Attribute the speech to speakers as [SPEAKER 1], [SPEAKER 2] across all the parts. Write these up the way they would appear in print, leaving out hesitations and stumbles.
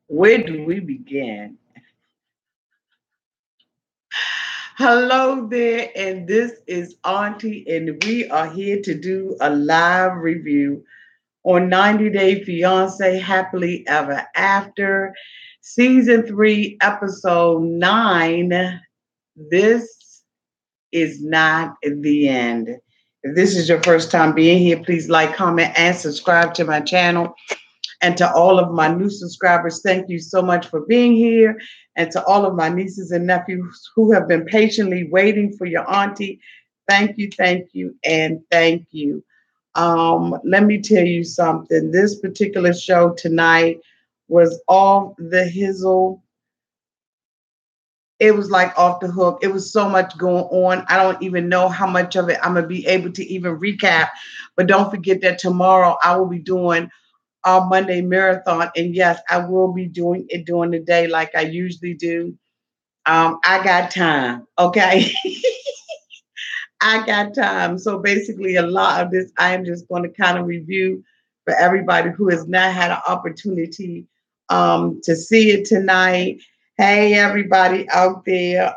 [SPEAKER 1] Where do we begin? Hello there, and this is Auntie, and we are here to do a live review on 90 Day Fiance Happily Ever After, Season 3, Episode 9. This is not the end. If this is your first time being here, please like, comment, and subscribe to my channel. And to all of my new subscribers, thank you so much for being here. And to all of my nieces and nephews who have been patiently waiting for your auntie, thank you, and thank you. Let me tell you something. This particular show tonight was off the hizzle. It was like off the hook. It was so much going on. I don't even know how much of it I'm going to be able to even recap. But don't forget that tomorrow I will be doing our Monday marathon. And yes, I will be doing it during the day like I usually do. I got time. Okay. I got time. So basically, a lot of this I am just going to kind of review for everybody who has not had an opportunity to see it tonight. Hey, everybody out there.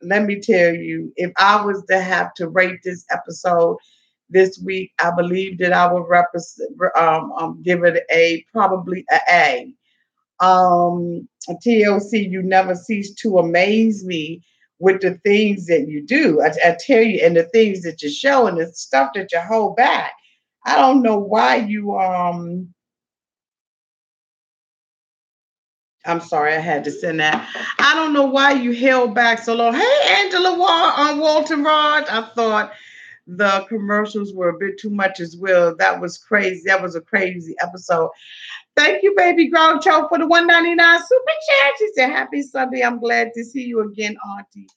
[SPEAKER 1] Let me tell you, if I was to have to rate this episode this week, I believe that I would give it a probably a A. TLC, you never cease to amaze me with the things that you do. I tell you, and the things that you show and the stuff that you hold back. I don't know why you I'm sorry, I had to send that. I don't know why you held back so long. Hey, Angela on Walton Rod. I thought the commercials were a bit too much as well. That was crazy. That was a crazy episode. Thank you, baby Groucho, for the 199 super chat. She said, Happy Sunday. I'm glad to see you again, Auntie.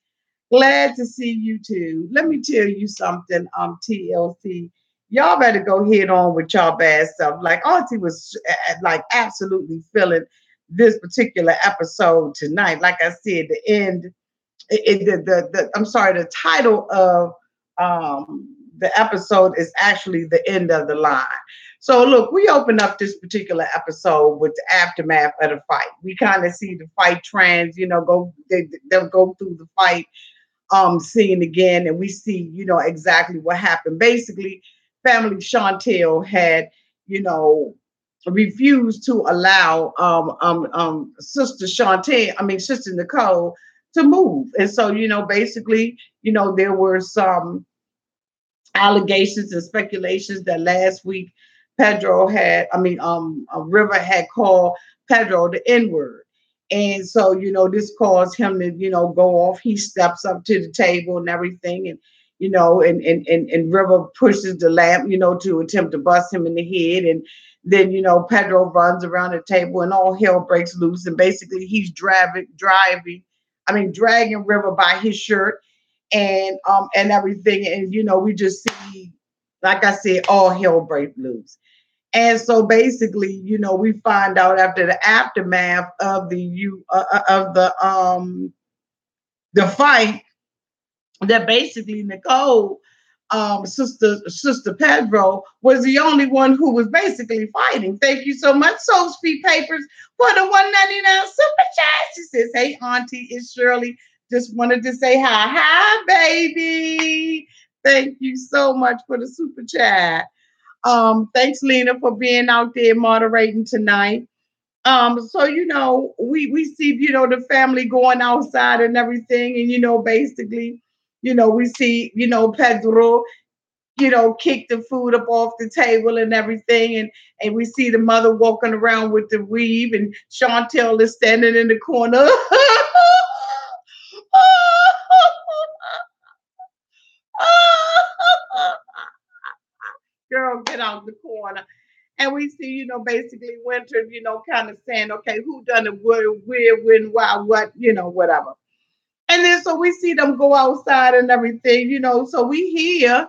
[SPEAKER 1] Glad to see you too. Let me tell you something, TLC. Y'all better go head on with y'all bad stuff. Like Auntie was like absolutely feeling this particular episode tonight. Like I said, the end, I'm sorry, the title of the episode is actually the end of the line. So look, we open up this particular episode with the aftermath of the fight. We kind of see the fight trans, they'll go through the fight scene again, and we see, exactly what happened. Basically, family Chantel had, refused to allow Sister Chantel, Sister Nicole, to move. And so, basically, there were some allegations and speculations that last week River had called Pedro the N-word. And so, this caused him to, go off. He steps up to the table and everything. And River pushes the lamp, to attempt to bust him in the head. And then, Pedro runs around the table and all hell breaks loose. And basically he's dragging River by his shirt and everything. And, we just see, like I said, all hell break loose. And so basically, we find out after the aftermath of the fight that basically Nicole, Sister Pedro, was the only one who was basically fighting. Thank you so much, Soul Speed Papers, for the 199 super chat. She says, "Hey, Auntie, it's Shirley. Just wanted to say hi. Hi, baby. Thank you so much for the super chat. Thanks, Lena, for being out there moderating tonight. So we see, the family going outside and everything, and basically, we see, Pedro, kick the food up off the table and everything, and we see the mother walking around with the weave, and Chantel is standing in the corner. Girl, get out the corner. And we see, basically Winter, kind of saying, okay, who done it, where, when, why, what, whatever. And then so we see them go outside and everything, so we hear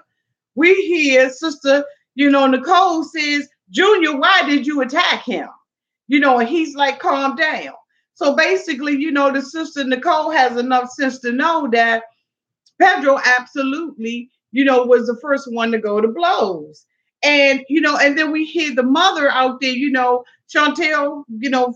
[SPEAKER 1] Sister, Nicole says, Junior, why did you attack him? and he's like, calm down. So basically, the sister Nicole has enough sense to know that Pedro absolutely, was the first one to go to blows. And then we hear the mother out there, Chantel,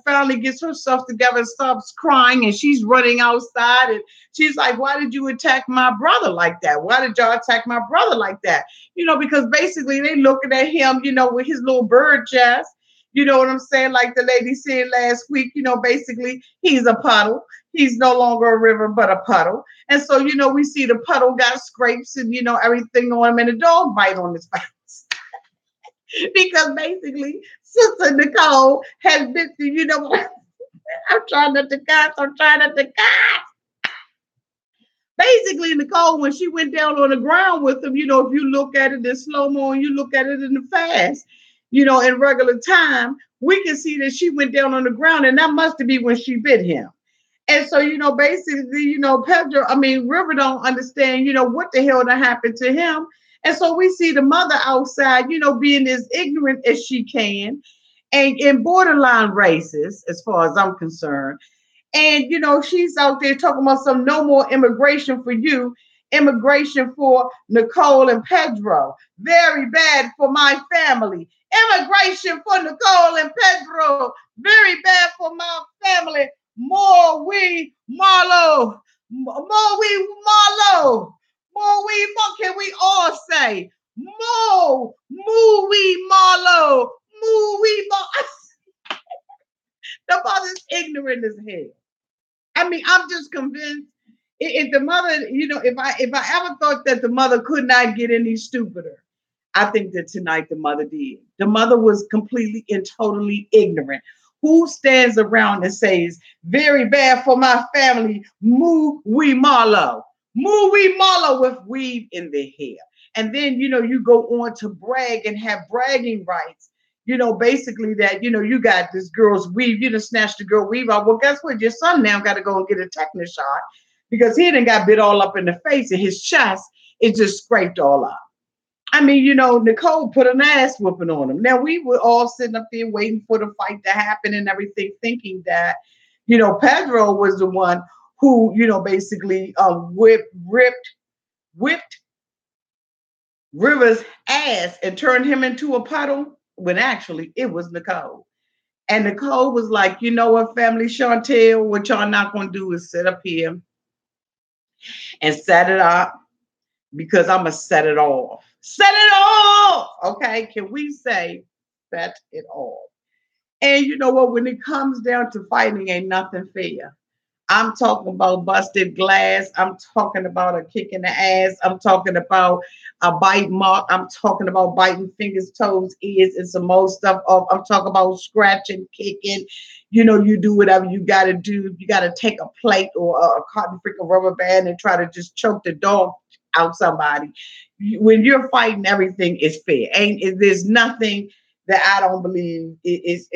[SPEAKER 1] finally gets herself together, stops crying, and she's running outside. And she's like, why did you attack my brother like that? Why did y'all attack my brother like that? Because basically they looking at him, with his little bird chest. You know what I'm saying? Like the lady said last week, basically he's a puddle. He's no longer a river, but a puddle. And so, we see the puddle got scrapes and, everything on him, and a dog bite on his face. Because basically, Sister Nicole has been through, I'm trying not to cuss. I'm trying not to cuss. Basically, Nicole, when she went down on the ground with him, if you look at it in slow-mo and you look at it in the fast, in regular time, we can see that she went down on the ground, and that must be when she bit him. And so, basically, River don't understand, what the hell that happened to him. And so we see the mother outside, being as ignorant as she can and borderline racist, as far as I'm concerned. And, she's out there talking about some no more immigration for you, immigration for Nicole and Pedro. Very bad for my family. Immigration for Nicole and Pedro. Very bad for my family. More we Marlo. More we Marlo. More we Marlo. Can we all say? More we Marlo. More we Marlo. The mother's ignorant as hell. I'm just convinced if the mother, if I ever thought that the mother could not get any stupider, I think that tonight the mother did. The mother was completely and totally ignorant. Who stands around and says, very bad for my family, moo wee marlow. Moo wee marlow with weave in their hair. And then, you go on to brag and have bragging rights. Basically that, you got this girl's weave, you just snatched the girl weave out. Well, guess what? Your son now got to go and get a tetanus shot because he done got bit all up in the face and his chest is just scraped all up. Nicole put an ass whooping on him. Now, we were all sitting up there waiting for the fight to happen and everything, thinking that, Pedro was the one who, basically whipped River's ass and turned him into a puddle, when actually it was Nicole. And Nicole was like, you know what, family Chantel, what y'all not going to do is sit up here and set it up because I'm going to set it off. Set it off! Okay, can we say set it off? And you know what, when it comes down to fighting, ain't nothing fair. I'm talking about busted glass. I'm talking about a kick in the ass. I'm talking about a bite mark. I'm talking about biting fingers, toes, ears, and some more stuff off. I'm talking about scratching, kicking. You do whatever you got to do. You got to take a plate or a cotton freaking rubber band and try to just choke the dog out somebody. When you're fighting, everything is fair. There's nothing that I don't believe is.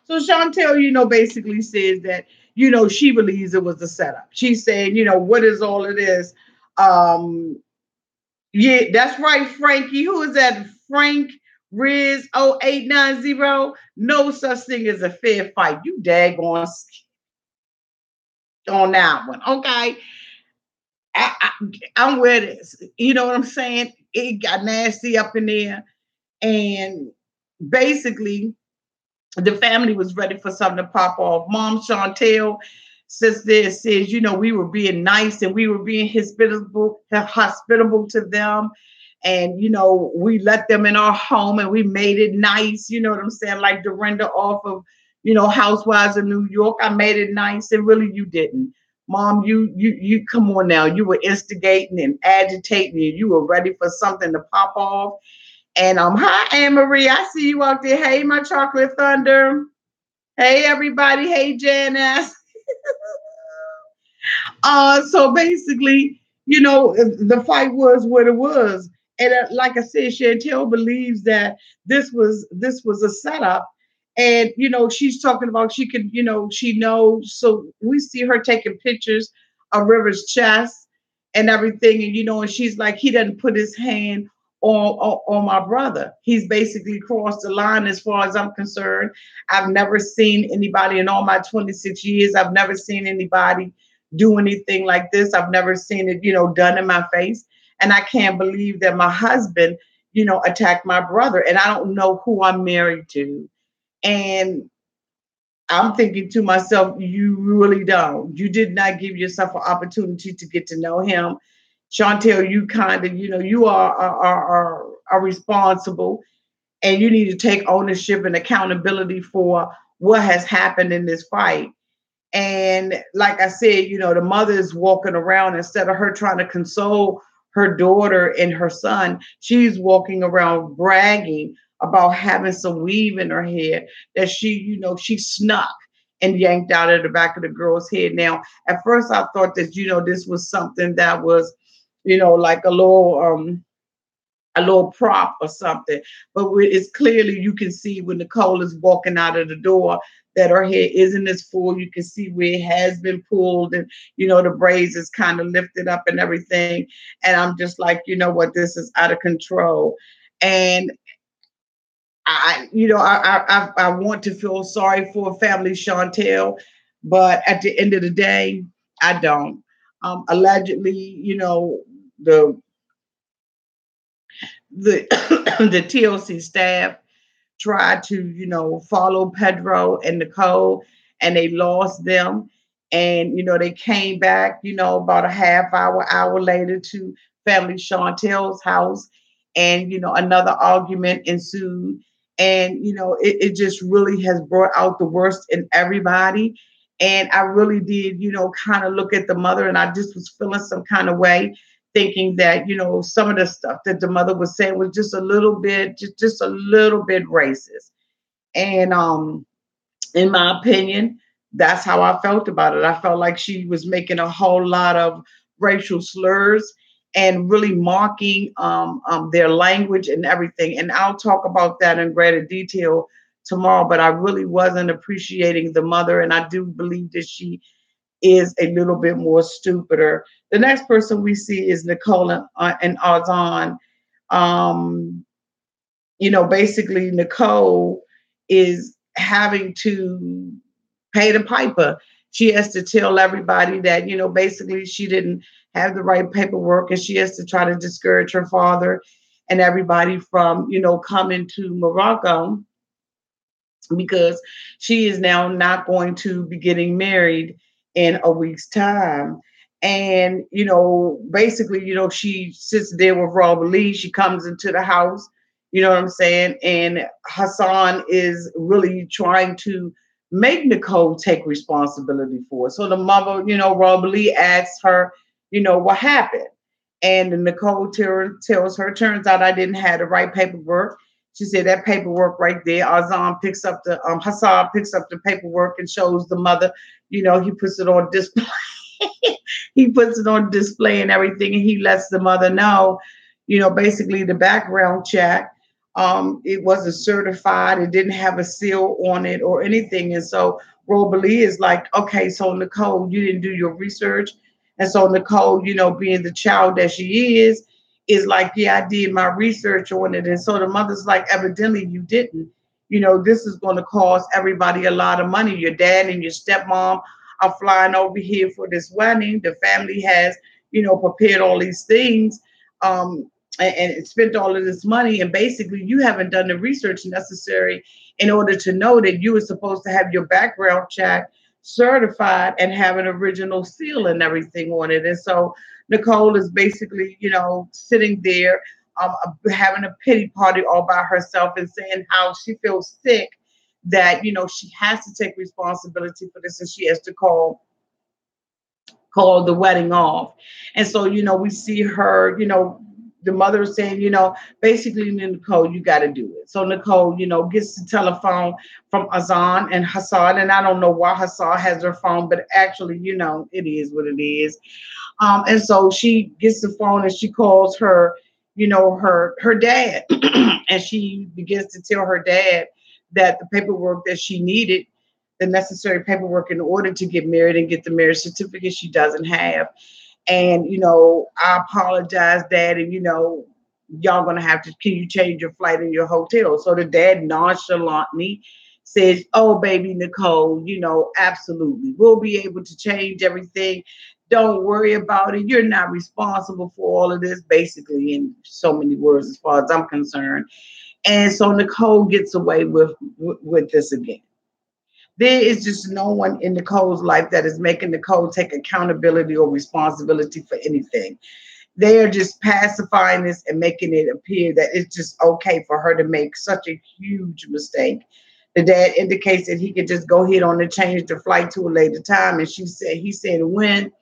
[SPEAKER 1] So Chantel, basically says that, she believes it was a setup. She's saying, what is all of this? Yeah, that's right, Frankie. Who is that? Frank Riz 0890. No such thing as a fair fight. You daggone on that one. Okay. I'm with it. You know what I'm saying? It got nasty up in there. And basically, the family was ready for something to pop off. Mom Chantel sister says, we were being nice and we were being hospitable to them. And, we let them in our home and we made it nice. You know what I'm saying? Like Dorinda off of, Housewives of New York. I made it nice. And really, you didn't. Mom, you come on now. You were instigating and agitating and you were ready for something to pop off. And hi, Anne Marie. I see you out there. Hey, my chocolate thunder. Hey, everybody. Hey, Janice. So basically, the fight was what it was. And like I said, Chantel believes that this was a setup. And, she's talking about she could, she knows. So we see her taking pictures of River's chest and everything. And, and she's like, he doesn't put his hand on my brother. He's basically crossed the line as far as I'm concerned. I've never seen anybody in all my 26 years. I've never seen anybody do anything like this. I've never seen it, done in my face. And I can't believe that my husband, attacked my brother. And I don't know who I'm married to. And I'm thinking to myself, you really don't. You did not give yourself an opportunity to get to know him. Chantel, you kind of, you are responsible, and you need to take ownership and accountability for what has happened in this fight. And like I said, the mother is walking around, instead of her trying to console her daughter and her son, she's walking around bragging about having some weave in her hair that she snuck and yanked out of the back of the girl's head. Now, at first I thought that, this was something that was, like a little prop or something. But it's clearly, you can see when Nicole is walking out of the door that her hair isn't as full. You can see where it has been pulled, and the braids is kind of lifted up and everything. And I'm just like, you know what, this is out of control. And I want to feel sorry for family Chantel, but at the end of the day, I don't. Allegedly, the the the TLC staff tried to, follow Pedro and Nicole, and they lost them. And, they came back, about a hour later to family Chantel's house. And, another argument ensued. And, it just really has brought out the worst in everybody. And I really did, kind of look at the mother, and I just was feeling some kind of way, thinking that, some of the stuff that the mother was saying was just a little bit, just a little bit racist. And in my opinion, that's how I felt about it. I felt like she was making a whole lot of racial slurs and really mocking their language and everything. And I'll talk about that in greater detail tomorrow. But I really wasn't appreciating the mother, and I do believe that she is a little bit more stupider. The next person we see is Nicole and Azan. Um, basically Nicole is having to pay the piper. She has to tell everybody that, basically she didn't have the right paperwork, and she has to try to discourage her father and everybody from, coming to Morocco, because she is now not going to be getting married in a week's time. And, basically, she sits there with Robert Lee. She comes into the house, you know what I'm saying? And Hassan is really trying to make Nicole take responsibility for it. So the mother, Robert Lee asks her, what happened? And Nicole tells her, turns out I didn't have the right paperwork. She said that paperwork right there. Hassan picks up the paperwork and shows the mother. He puts it on display. He puts it on display and everything, and he lets the mother know. Basically the background check. It wasn't certified. It didn't have a seal on it or anything. And so Rosalie is like, okay, so Nicole, you didn't do your research. And so Nicole, being the child that she is like, yeah, I did my research on it. And so the mother's like, evidently you didn't. This is going to cost everybody a lot of money. Your dad and your stepmom are flying over here for this wedding. The family has, prepared all these things, and spent all of this money. And basically you haven't done the research necessary in order to know that you were supposed to have your background check certified and have an original seal and everything on it. And so Nicole is basically, sitting there, having a pity party all by herself and saying how she feels sick that, she has to take responsibility for this, and she has to call the wedding off. And so, we see her, the mother saying, basically, Nicole, you got to do it. So Nicole, gets the telephone from Azan and Hassan. And I don't know why Hassan has her phone, but actually, it is what it is. And so she gets the phone and she calls her, her dad. And she begins to tell her dad that the paperwork that she needed, the necessary paperwork in order to get married and get the marriage certificate, she doesn't have. And, I apologize, Dad. And, y'all gonna have to, can you change your flight and your hotel? So the dad nonchalantly says, oh baby Nicole, absolutely. We'll be able to change everything. Don't worry about it. You're not responsible for all of this, basically, in so many words, as far as I'm concerned. And so Nicole gets away with this again. There is just no one in Nicole's life that is making Nicole take accountability or responsibility for anything. They are just pacifying this and making it appear that it's just okay for her to make such a huge mistake. The dad indicates that he could just go ahead on and change the flight to a later time. And he said, when?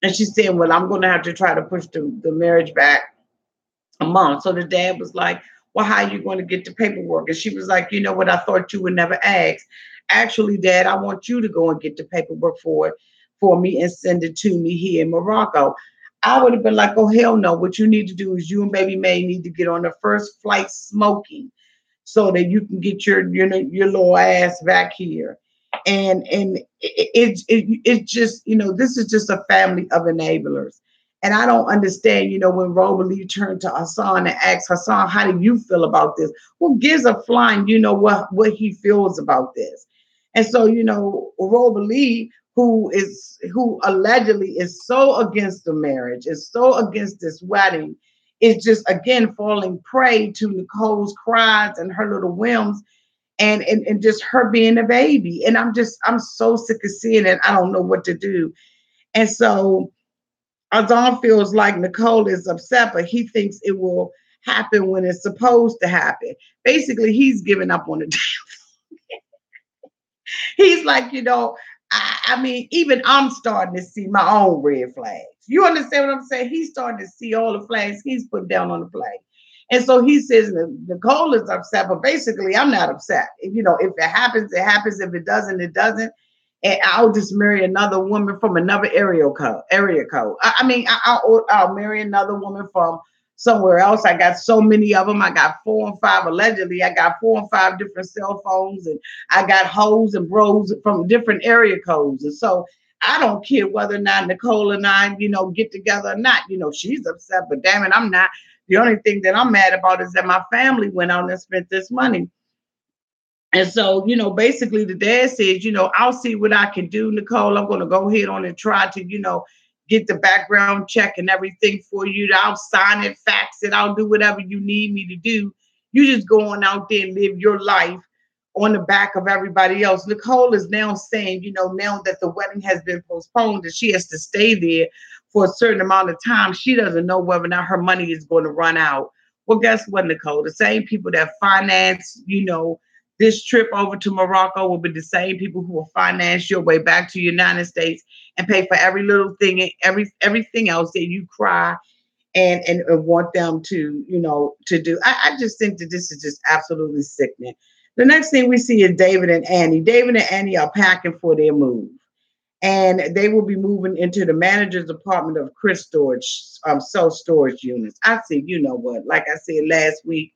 [SPEAKER 1] And she said, well, I'm going to have to try to push the marriage back a month. So the dad was like, well, how are you going to get the paperwork? And she was like, you know what? I thought you would never ask. Actually, Dad, I want you to go and get the paperwork for it for me and send it to me here in Morocco. I would have been like, oh, hell no. What you need to do is you and baby May need to get on the first flight smoking so that you can get your little ass back here. And it just, this is just a family of enablers. And I don't understand, when Rosalie turned to Hassan and asked Hassan, how do you feel about this? Who gives a flying, what he feels about this? And so, Rosalie, who allegedly is so against the marriage, is so against this wedding, is just again falling prey to Nicole's cries and her little whims, and just her being a baby. And I'm so sick of seeing it. I don't know what to do. And so Azan feels like Nicole is upset, but he thinks it will happen when it's supposed to happen. Basically, he's giving up on the he's like, I mean, even I'm starting to see my own red flags. You understand what I'm saying? He's starting to see all the flags he's put down on the flag. And so he says, Nicole is upset, but basically, I'm not upset. If it happens, it happens. If it doesn't, it doesn't. And I'll just marry another woman from another area code. I'll marry another woman from somewhere else. I got so many of them. I got 4 and 5. Allegedly, I got 4 and 5 different cell phones, and I got hoes and bros from different area codes. And so I don't care whether or not Nicole and I, get together or not. She's upset, but damn it, I'm not. The only thing that I'm mad about is that my family went out and spent this money. And so, basically the dad says, I'll see what I can do, Nicole. I'm going to go ahead on and try to, get the background check and everything for you. I'll sign it, fax it. I'll do whatever you need me to do. You just go on out there and live your life on the back of everybody else. Nicole is now saying, now that the wedding has been postponed and she has to stay there for a certain amount of time, she doesn't know whether or not her money is going to run out. Well, guess what, Nicole? The same people that finance, this trip over to Morocco will be the same people who will finance your way back to the United States and pay for every little thing and everything else that you cry and want them to do. I just think that this is just absolutely sickening. The next thing we see is David and Annie. David and Annie are packing for their move. And they will be moving into the manager's apartment of Chris Storage, self-storage units. I see, what, like I said last week,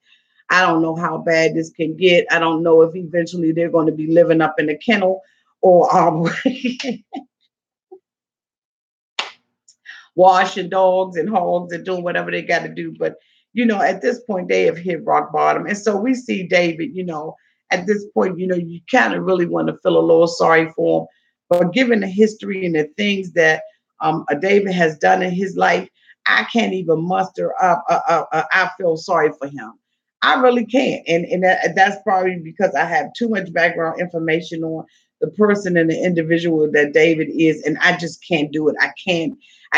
[SPEAKER 1] I don't know how bad this can get. I don't know if eventually they're going to be living up in a kennel or washing dogs and hogs and doing whatever they got to do. But, at this point, they have hit rock bottom. And so we see David, at this point, you kind of really want to feel a little sorry for him. But given the history and the things that David has done in his life, I can't even muster up. I feel sorry for him. I really can't. And that's probably because I have too much background information on the person and the individual that David is. And I just can't do it. I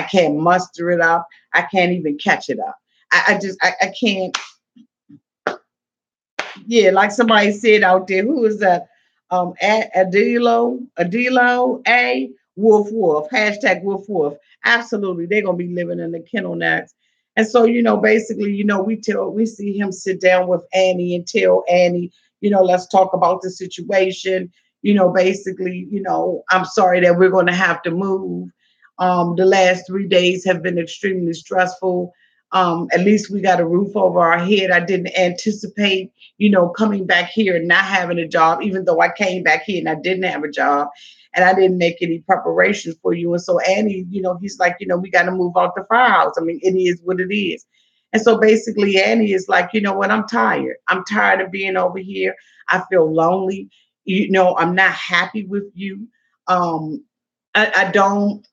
[SPEAKER 1] can't muster it up. I can't even catch it up. I can't. Yeah, like somebody said out there, who is that? Adilo, Wolf, hashtag Wolf. Absolutely, they're gonna be living in the kennel next. And so, basically, we see him sit down with Annie and tell Annie, let's talk about the situation. Basically, I'm sorry that we're gonna have to move. The last 3 days have been extremely stressful. At least we got a roof over our head. I didn't anticipate, coming back here and not having a job, even though I came back here and I didn't have a job and I didn't make any preparations for you. And so Annie, he's like, we got to move out the firehouse. I mean, it is what it is. And so basically, Annie is like, you know what? I'm tired. I'm tired of being over here. I feel lonely. You know, I'm not happy with you. Um, I don't.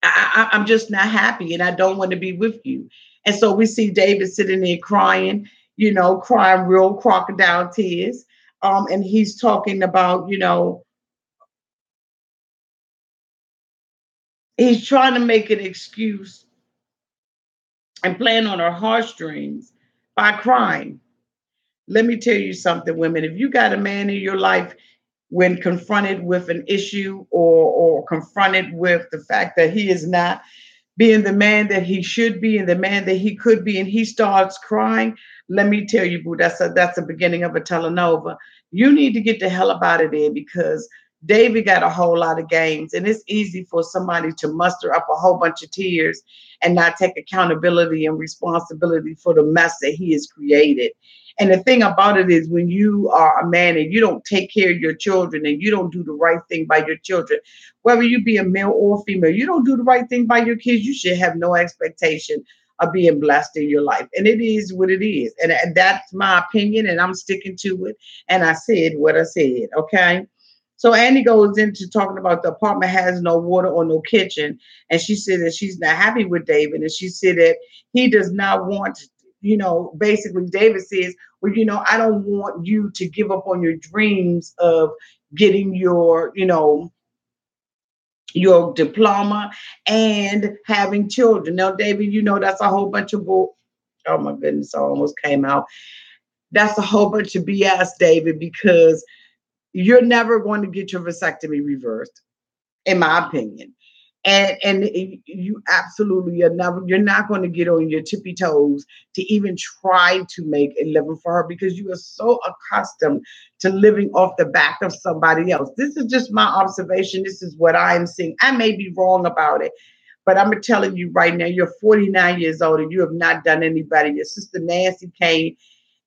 [SPEAKER 1] I'm just not happy, and I don't want to be with you. And so we see David sitting there crying, you know, crying real crocodile tears. And he's talking about, you know, he's trying to make an excuse and playing on her heartstrings by crying. Let me tell you something, women. If you got a man in your life when confronted with an issue or confronted with the fact that he is not being the man that he should be and the man that he could be, and he starts crying, let me tell you, boo, that's the beginning of a telenova. You need to get the hell up out of there because David got a whole lot of games, and it's easy for somebody to muster up a whole bunch of tears and not take accountability and responsibility for the mess that he has created. And the thing about it is, when you are a man and you don't take care of your children and you don't do the right thing by your children, whether you be a male or female, you don't do the right thing by your kids, you should have no expectation of being blessed in your life. And it is what it is. And that's my opinion, and I'm sticking to it. And I said what I said. Okay. So Annie goes into talking about the apartment has no water or no kitchen. And she said that she's not happy with David. And she said that he does not want, you know, basically David says, well, you know, I don't want you to give up on your dreams of getting your diploma and having children. Now, David, you know, that's a whole bunch of bull. Oh my goodness, I almost came out. That's a whole bunch of BS, David, because you're never going to get your vasectomy reversed, in my opinion. And you absolutely are never, you're not going to get on your tippy toes to even try to make a living for her because you are so accustomed to living off the back of somebody else. This is just my observation. This is what I'm seeing. I may be wrong about it, but I'm telling you right now, you're 49 years old and you have not done anybody. Your sister Nancy came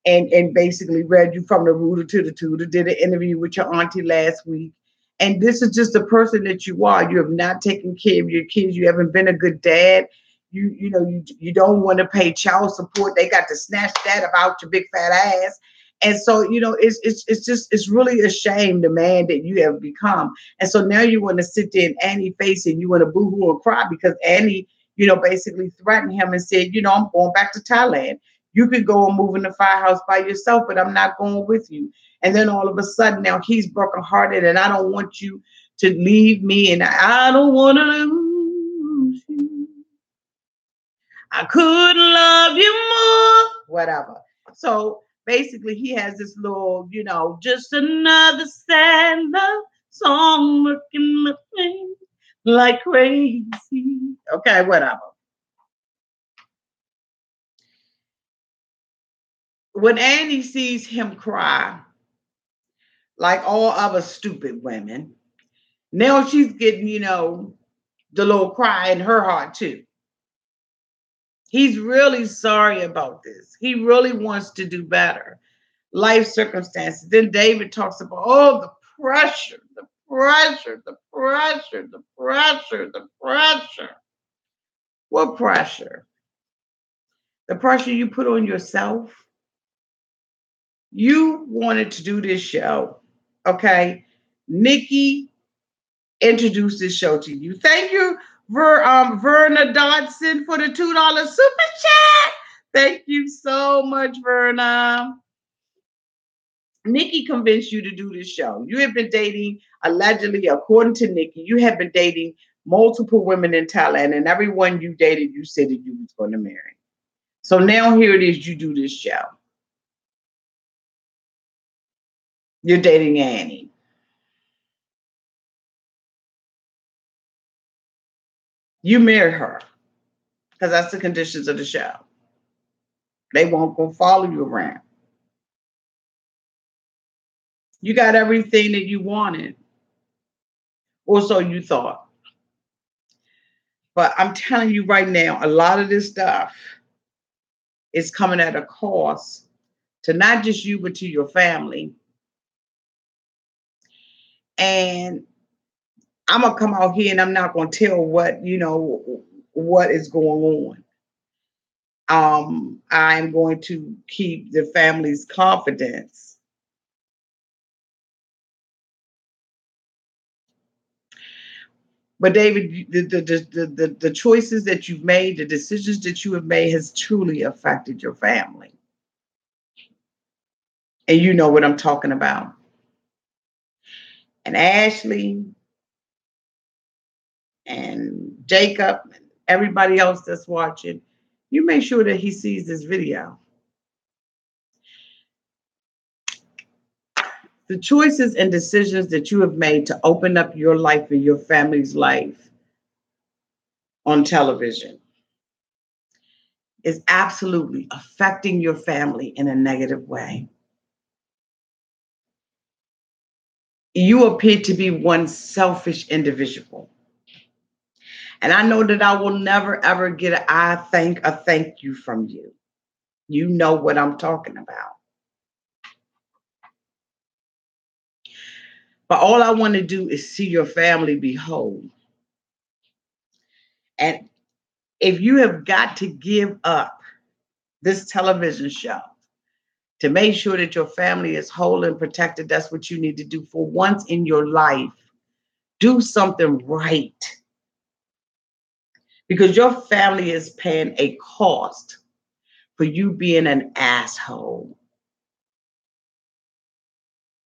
[SPEAKER 1] and basically read you from the rooter to the tutor, did an interview with your auntie last week. And this is just the person that you are. You have not taken care of your kids. You haven't been a good dad. You don't want to pay child support. They got to snatch that about your big fat ass. And so, it's really a shame the man that you have become. And so now you want to sit there in Annie's face and you want to boo-hoo and cry because Annie, basically threatened him and said, I'm going back to Thailand. You could go and move in the firehouse by yourself, but I'm not going with you. And then all of a sudden now he's brokenhearted and I don't want you to leave me and I don't want to lose you. I couldn't love you more. Whatever. So basically he has this little, just another sad love song looking my face like crazy. Okay, whatever. When Annie sees him cry, like all other stupid women, now she's getting, the little cry in her heart too. He's really sorry about this. He really wants to do better. Life circumstances. Then David talks about, the pressure, the pressure, the pressure, the pressure, the pressure. What pressure? The pressure you put on yourself. You wanted to do this show, okay? Nikki introduced this show to you. Thank you, Verna Dodson, for the $2 super chat. Thank you so much, Verna. Nikki convinced you to do this show. You have been dating, allegedly, according to Nikki, you have been dating multiple women in Thailand, and everyone you dated, you said that you was going to marry. So now here it is, you do this show. You're dating Annie. You marry her because that's the conditions of the show. They won't go follow you around. You got everything that you wanted, or so you thought. But I'm telling you right now, a lot of this stuff is coming at a cost to not just you, but to your family. And I'm going to come out here and I'm not going to tell what is going on. I'm going to keep the family's confidence. But David, the choices that you've made, the decisions that you have made has truly affected your family. And you know what I'm talking about. And Ashley and Jacob and everybody else that's watching, you make sure that he sees this video. The choices and decisions that you have made to open up your life and your family's life on television is absolutely affecting your family in a negative way. You appear to be one selfish individual. And I know that I will never ever get a thank you from you. You know what I'm talking about. But all I want to do is see your family be whole. And if you have got to give up this television show to make sure that your family is whole and protected, that's what you need to do for once in your life. Do something right. Because your family is paying a cost for you being an asshole.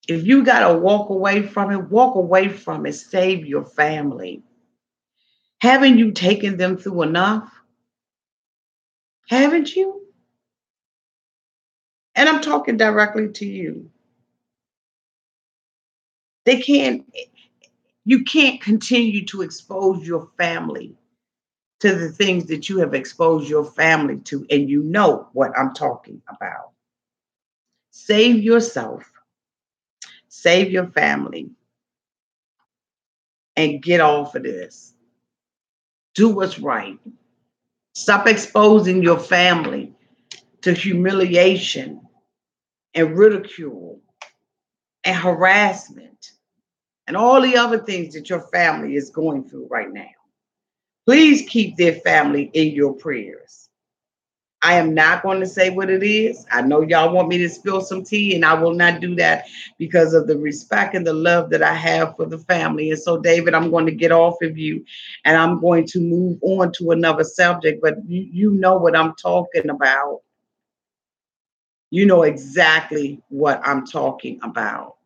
[SPEAKER 1] If you got to walk away from it, walk away from it. Save your family. Haven't you taken them through enough? Haven't you? And I'm talking directly to you. They can't, you can't continue to expose your family to the things that you have exposed your family to, and you know what I'm talking about. Save yourself, save your family, and get off of this. Do what's right. Stop exposing your family to humiliation and ridicule and harassment and all the other things that your family is going through right now. Please keep their family in your prayers. I am not going to say what it is. I know y'all want me to spill some tea, and I will not do that because of the respect and the love that I have for the family. And so, David, I'm going to get off of you, and I'm going to move on to another subject. But you know what I'm talking about. You know exactly what I'm talking about.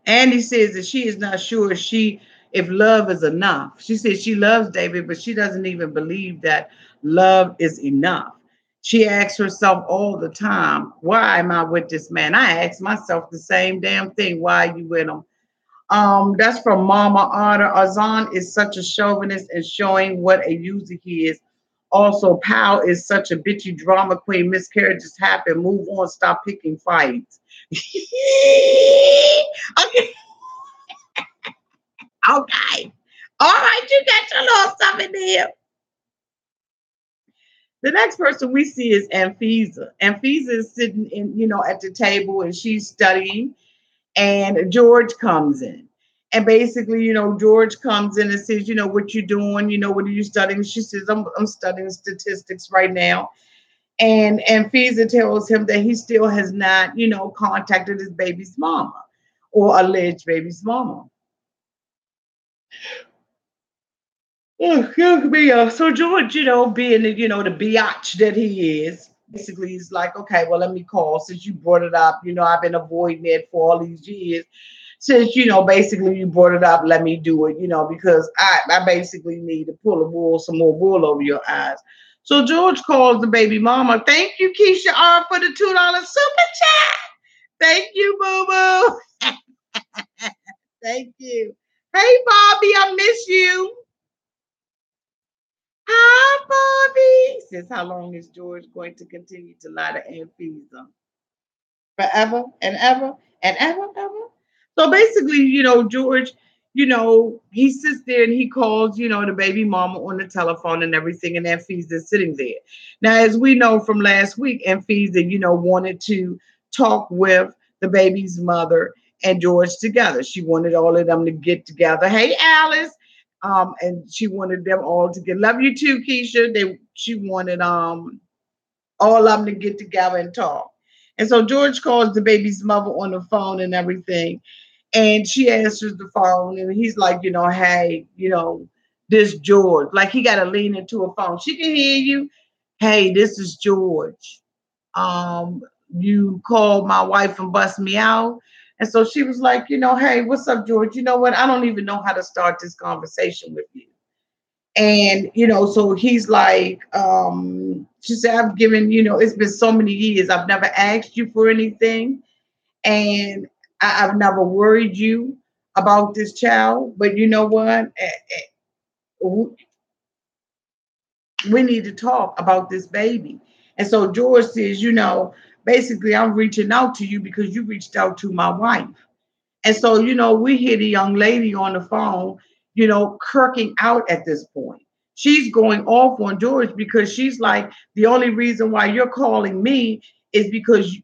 [SPEAKER 1] Andy says that she is not sure if love is enough. She says she loves David, but she doesn't even believe that love is enough. She asks herself all the time, why am I with this man? I ask myself the same damn thing. Why are you with him? That's from Mama Otter. Azan is such a chauvinist and showing what a user he is. Also, Pal is such a bitchy drama queen. Miscarriages happen. Move on. Stop picking fights. Okay. Okay. All right. You got your little stuff in there. The next person we see is Amphisa. Amphisa is sitting at the table and she's studying, and George comes in. And basically, George comes in and says, what you doing? What are you studying? She says, I'm studying statistics right now. And Fiza tells him that he still has not, contacted his baby's mama or alleged baby's mama. Oh, excuse me. So George, being the biatch that he is, basically he's like, okay, well, let me call since you brought it up. I've been avoiding it for all these years. Since basically you brought it up, let me do it. Because I basically need to pull some more wool over your eyes. So George calls the baby mama. Thank you, Keisha R, for the $2 super chat. Thank you, boo boo. Thank you. Hey, Bobby, I miss you. Hi, Bobby. Says, how long is George going to continue to lie to Aunt Fiza? Forever and ever and ever. So basically, George, he sits there and he calls, the baby mama on the telephone and everything, and Aunt Fiza is sitting there. Now, as we know from last week, Aunt Fiza, wanted to talk with the baby's mother and George together. She wanted all of them to get together. Hey, Alice. And she wanted them all to get, love you too, Keisha. She wanted all of them to get together and talk. And so George calls the baby's mother on the phone and everything. And she answers the phone and he's like, hey, this George. Like he got to lean into a phone. She can hear you. Hey, this is George. Um, you called my wife and bust me out. And so she was like, hey, what's up, George? You know what? I don't even know how to start this conversation with you. And, so he's like, she said, I've given, it's been so many years. I've never asked you for anything. And I've never worried you about this child. But you know what? We need to talk about this baby. And so George says, basically, I'm reaching out to you because you reached out to my wife. And so, we hear the young lady on the phone, kirking out at this point. She's going off on George because she's like, the only reason why you're calling me is because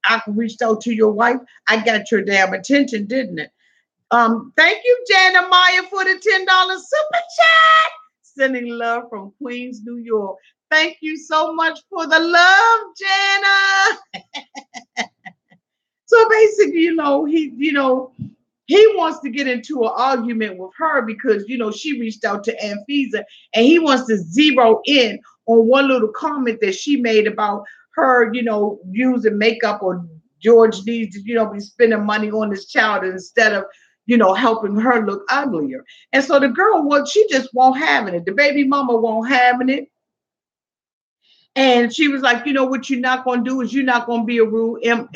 [SPEAKER 1] I reached out to your wife. I got your damn attention, didn't it? Thank you, Jana Meyer, for the $10 super chat. Sending love from Queens, New York. Thank you so much for the love, Jana. So basically, he wants to get into an argument with her because, she reached out to Anfisa and he wants to zero in on one little comment that she made about her, using makeup, or George needs to, be spending money on this child instead of, helping her look uglier. And so the girl, she just won't having it. The baby mama won't having it. And she was like, what you're not going to do is you're not going to be a rude I'm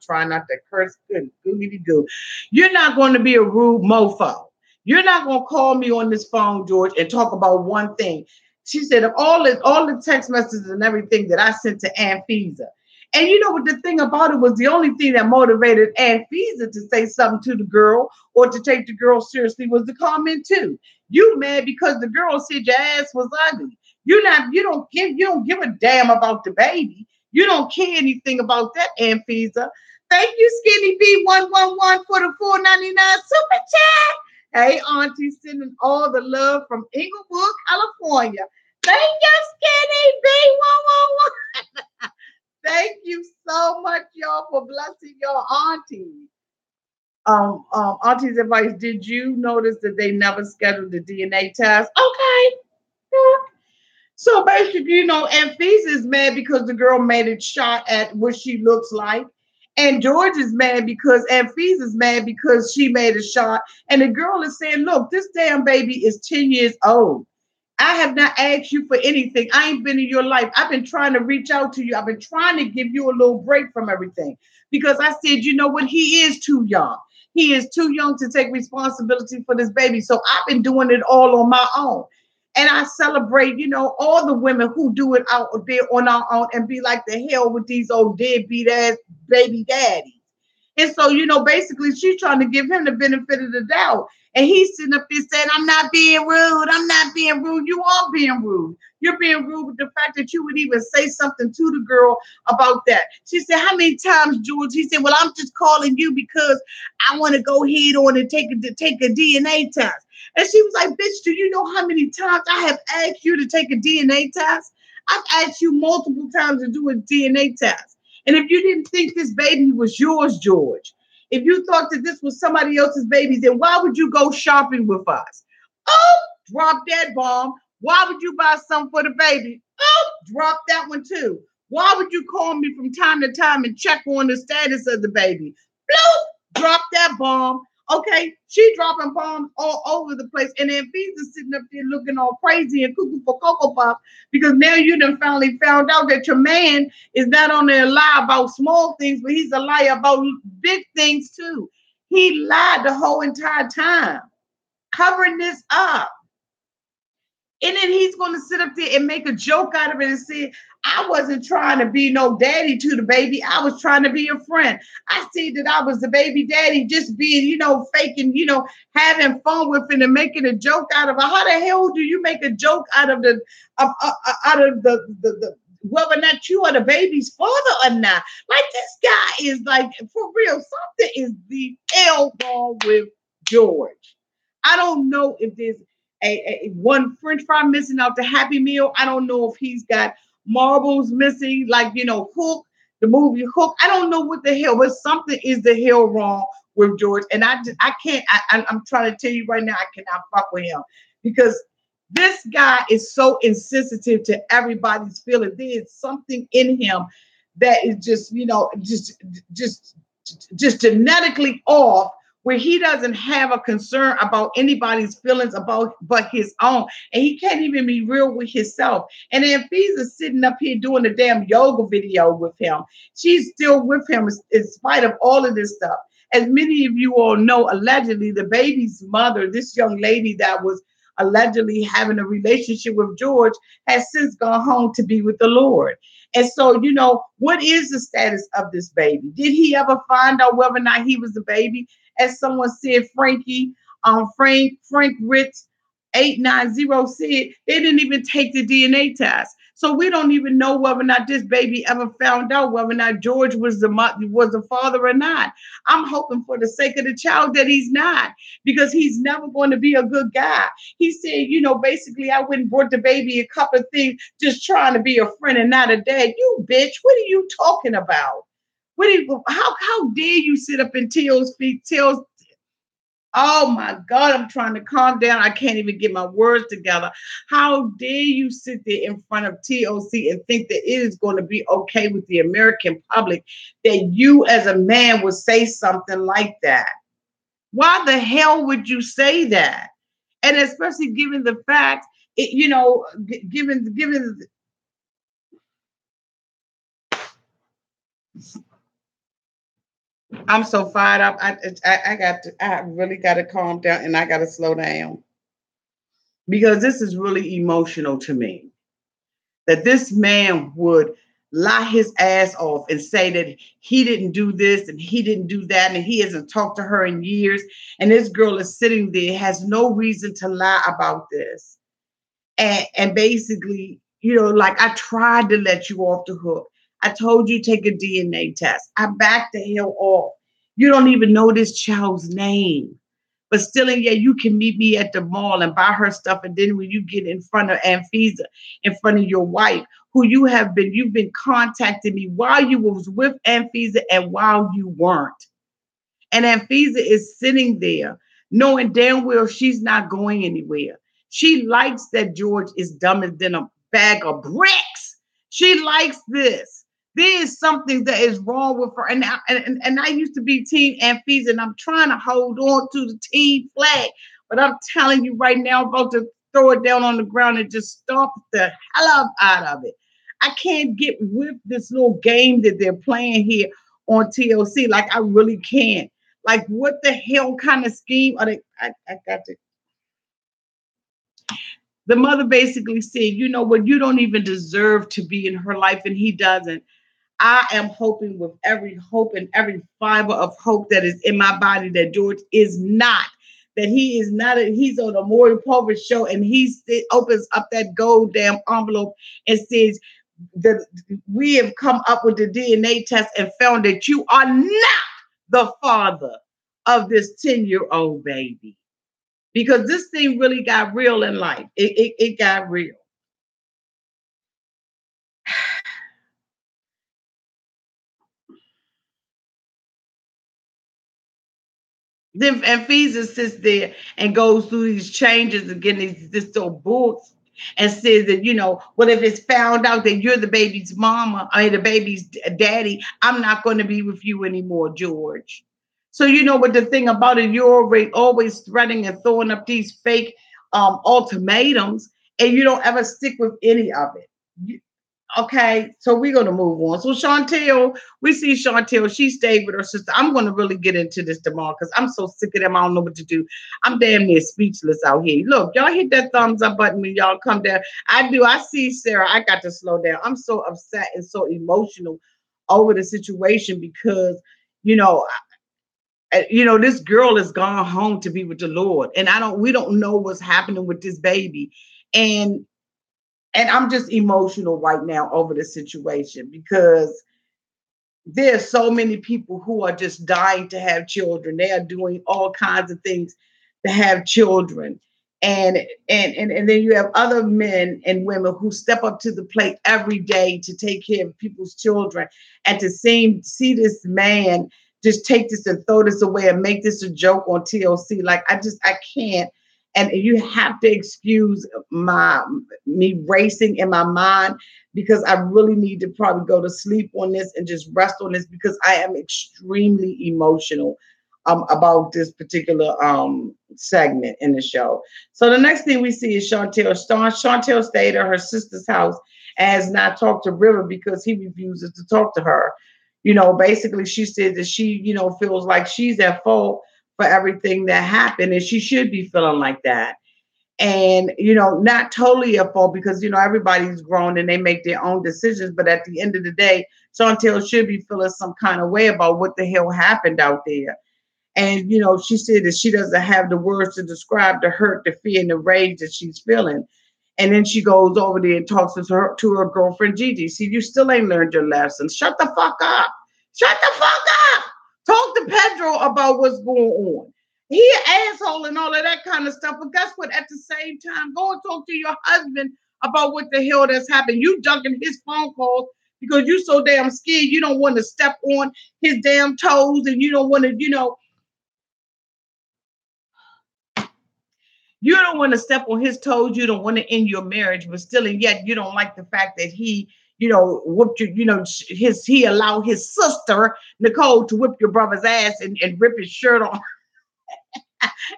[SPEAKER 1] trying not to curse. Good, googity goo. You're not going to be a rude mofo. You're not going to call me on this phone, George, and talk about one thing. She said, of all the text messages and everything that I sent to Anfisa. And you know what the thing about it was, the only thing that motivated Anfisa to say something to the girl or to take the girl seriously was the comment too. You mad because the girl said your ass was ugly. You don't give a damn about the baby. You don't care anything about that, Anfisa. Thank you, Skinny B111 for the $4.99 super chat. Hey, Auntie, sending all the love from Inglewood, California. Thank you, Skinny B111. Thank you so much, y'all, for blessing your auntie. Auntie's advice. Did you notice that they never scheduled the DNA test? Okay. So basically, Anfisa is mad because the girl made a shot at what she looks like. And George is mad because Anfisa is mad because she made a shot. And the girl is saying, look, this damn baby is 10 years old. I have not asked you for anything. I ain't been in your life. I've been trying to reach out to you. I've been trying to give you a little break from everything because I said, you know what? He is too young. He is too young to take responsibility for this baby. So I've been doing it all on my own. And I celebrate, all the women who do it out there on our own and be like, the hell with these old deadbeat ass baby daddies. And so, basically she's trying to give him the benefit of the doubt. And he's sitting up there saying, I'm not being rude. I'm not being rude. You are being rude. You're being rude with the fact that you would even say something to the girl about that. She said, how many times, George? He said, well, I'm just calling you because I want to go ahead on and take a DNA test. And she was like, bitch, do you know how many times I have asked you to take a DNA test? I've asked you multiple times to do a DNA test. And if you didn't think this baby was yours, George, if you thought that this was somebody else's baby, then why would you go shopping with us? Oh, drop that bomb. Why would you buy something for the baby? Oh, drop that one too. Why would you call me from time to time and check on the status of the baby? Bloop, drop that bomb. Okay, she dropping bombs all over the place. And then Anfisa's sitting up there looking all crazy and cuckoo for Cocoa Puff because now you done finally found out that your man is not only a lie about small things, but he's a liar about big things too. He lied the whole entire time, covering this up. And then he's going to sit up there and make a joke out of it and say, I wasn't trying to be no daddy to the baby. I was trying to be a friend. I said that I was the baby daddy, just being, faking, having fun with it and making a joke out of it. How the hell do you make a joke out of the whether or not you are the baby's father or not. Like this guy is like for real. Something is the hell wrong with George. I don't know if there's a one French fry missing out the Happy Meal. I don't know if he's got marbles missing, like Hook, the movie Hook. I don't know what the hell, but something is the hell wrong with George. And I can't. I'm trying to tell you right now, I cannot fuck with him because this guy is so insensitive to everybody's feelings. There is something in him that is just, just just genetically off, where he doesn't have a concern about anybody's feelings about but his own. And he can't even be real with himself. And then Fiza's sitting up here doing a damn yoga video with him. She's still with him in spite of all of this stuff. As many of you all know, allegedly, the baby's mother, this young lady that was allegedly having a relationship with George, has since gone home to be with the Lord. And so, what is the status of this baby? Did he ever find out whether or not he was the baby? As someone said, Frank Ritz 890 said, they didn't even take the DNA test. So we don't even know whether or not this baby ever found out whether or not George was the father or not. I'm hoping for the sake of the child that he's not, because he's never going to be a good guy. He said, basically, I went and brought the baby a couple of things, just trying to be a friend and not a dad. You bitch, what are you talking about? How dare you sit up in Teal's feet? Oh my God, I'm trying to calm down. I can't even get my words together. How dare you sit there in front of TOC and think that it is going to be okay with the American public that you as a man would say something like that? Why the hell would you say that? And especially given the fact, given I'm so fired up. I really got to calm down and I got to slow down, because this is really emotional to me. That this man would lie his ass off and say that he didn't do this and he didn't do that and he hasn't talked to her in years. And this girl is sitting there, has no reason to lie about this. And basically, like, I tried to let you off the hook. I told you take a DNA test. I backed the hell off. You don't even know this child's name. But still, and yeah, you can meet me at the mall and buy her stuff. And then when you get in front of Anfisa, in front of your wife, who you've been contacting me while you was with Anfisa and while you weren't. And Anfisa is sitting there knowing damn well she's not going anywhere. She likes that George is dumber than a bag of bricks. She likes this. There is something that is wrong with her. And I used to be Team Anfisa, and I'm trying to hold on to the team flag. But I'm telling you right now, I'm about to throw it down on the ground and just stomp the hell out of it. I can't get with this little game that they're playing here on TLC. Like, I really can't. Like, what the hell kind of scheme are they? I got to. The mother basically said, you know what, you don't even deserve to be in her life, and he doesn't. I am hoping with every hope and every fiber of hope that is in my body that George is not, that he is not, he's on a Maury Povich show and opens up that gold damn envelope and says that we have come up with the DNA test and found that you are not the father of this 10-year-old baby. Because this thing really got real in life. It got real. Then Ephesians sits there and goes through these changes and getting this old books and says that, what if it's found out that you're the baby's mama, the baby's daddy, I'm not going to be with you anymore, George. So you know what the thing about it, you're always threatening and throwing up these fake ultimatums, and you don't ever stick with any of it. Okay, so we're gonna move on. So Chantel, we see Chantel. She stayed with her sister. I'm gonna really get into this tomorrow because I'm so sick of them. I don't know what to do. I'm damn near speechless out here. Look, y'all hit that thumbs up button when y'all come down. I do. I see Sarah. I got to slow down. I'm so upset and so emotional over the situation because this girl has gone home to be with the Lord, and we don't know what's happening with this baby, and And I'm just emotional right now over the situation because there's so many people who are just dying to have children. They are doing all kinds of things to have children. And and then you have other men and women who step up to the plate every day to take care of people's children. And to see this man just take this and throw this away and make this a joke on TLC. Like I can't. And you have to excuse my me racing in my mind because I really need to probably go to sleep on this and just rest on this because I am extremely emotional about this particular segment in the show. So the next thing we see is Chantel. Chantel stayed at her sister's house and has not talked to River because he refuses to talk to her. Basically she said that she, feels like she's at fault for everything that happened and she should be feeling like that. And not totally a fault because everybody's grown and they make their own decisions, but at the end of the day Chantel should be feeling some kind of way about what the hell happened out there. And she said that she doesn't have the words to describe the hurt, the fear, and the rage that she's feeling. And then she goes over there and talks to her girlfriend Gigi. See, you still ain't learned your lesson. Shut the fuck up. Shut the fuck up. Talk to Pedro about what's going on. He an asshole and all of that kind of stuff. But guess what? At the same time, go and talk to your husband about what the hell that's happened. You ducking his phone calls because you so damn scared. You don't want to step on his damn toes and you don't want to, you don't want to step on his toes. You don't want to end your marriage, but still, and yet you don't like the fact that he, whooped you. He allowed his sister Nicole to whip your brother's ass and rip his shirt off.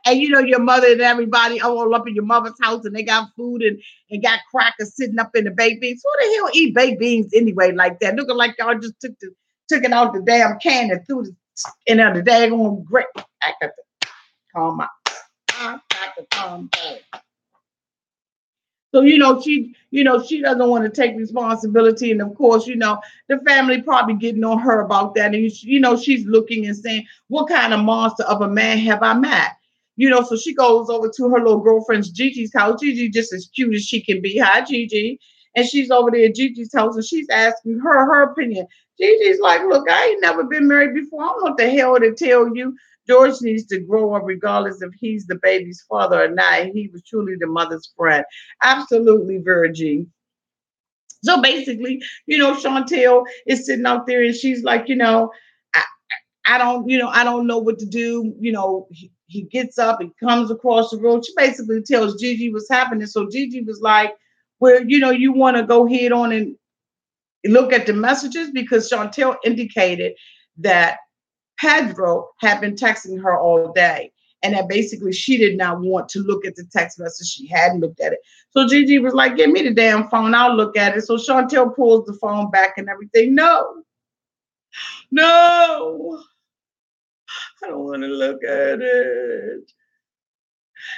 [SPEAKER 1] And your mother and everybody all up in your mother's house, and they got food and got crackers sitting up in the baked beans. Who the hell eat baked beans anyway like that? Looking like y'all just took it out the damn can and threw it in the daggone great. I got to calm out. I got to calm down. So she doesn't want to take responsibility, and of course, the family probably getting on her about that, and she's looking and saying, "What kind of monster of a man have I met?" So she goes over to her little girlfriend's Gigi's house. Gigi just as cute as she can be. Hi, Gigi, and she's over there at Gigi's house, and she's asking her opinion. Gigi's like, "Look, I ain't never been married before. I don't know what the hell to tell you. George needs to grow up regardless if he's the baby's father or not. He was truly the mother's friend." Absolutely, Virgie. So basically, Chantel is sitting out there and she's like, I, I don't know what to do. He gets up and comes across the road. She basically tells Gigi what's happening. So Gigi was like, well, you want to go head on and look at the messages because Chantel indicated that Pedro had been texting her all day and that basically she did not want to look at the text message. She hadn't looked at it. So Gigi was like, give me the damn phone. I'll look at it. So Chantel pulls the phone back and everything. No, I don't want to look at it.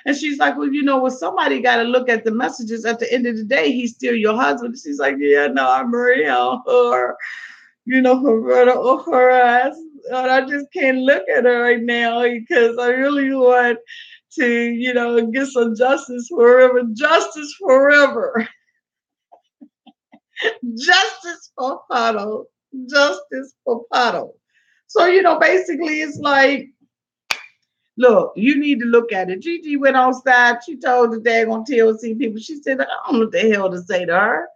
[SPEAKER 1] And she's like, well, somebody got to look at the messages. At the end of the day, he's still your husband. She's like, yeah, no, I'm ready on her. Her brother or her ass. And I just can't look at her right now because I really want to, get some justice forever. Justice forever. Justice for Pato. Justice for Pato. So, basically it's like, look, you need to look at it. Gigi went outside. She told the daggone TLC people, she said, I don't know what the hell to say to her.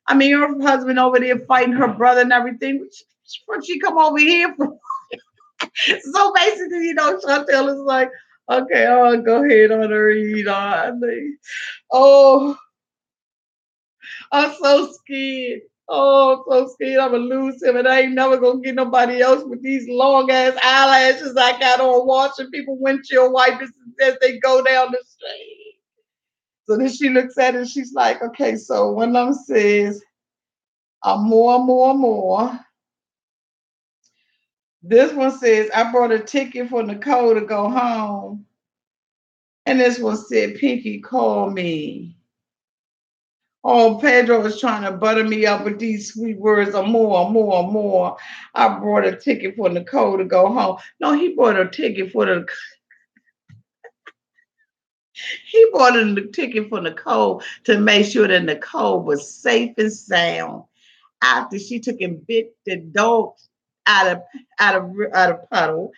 [SPEAKER 1] I mean, her husband over there fighting her brother and everything. What she come over here for? So basically, Chantel is like, okay, I'll go ahead on her eat on. Oh, I'm so scared. Oh, I'm so scared I'm gonna lose him, and I ain't never gonna get nobody else with these long ass eyelashes I got on watching people windshield wipers as they go down the street. So then she looks at it and she's like, okay, so one of them says, more. This one says, I brought a ticket for Nicole to go home. And this one said, Pinky, call me. Oh, Pedro is trying to butter me up with these sweet words of more. I brought a ticket for Nicole to go home. No, he brought a ticket for He bought a ticket for Nicole to make sure that Nicole was safe and sound after she took and bit the dog out of out of puddle.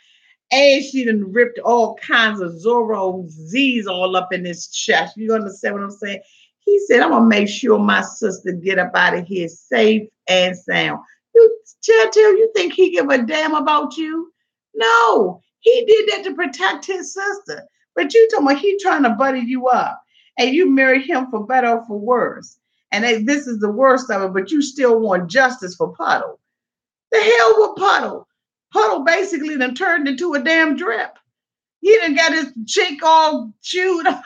[SPEAKER 1] And she done ripped all kinds of Zorro Z's all up in his chest. You understand what I'm saying? He said, I'm gonna make sure my sister get up out of here safe and sound. You Chantel, you think he give a damn about you? No, he did that to protect his sister. But you talking about he trying to buddy you up and you marry him for better or for worse. And this is the worst of it, but you still want justice for Puddle. The hell with Puddle? Puddle basically done turned into a damn drip. He done got his cheek all chewed up.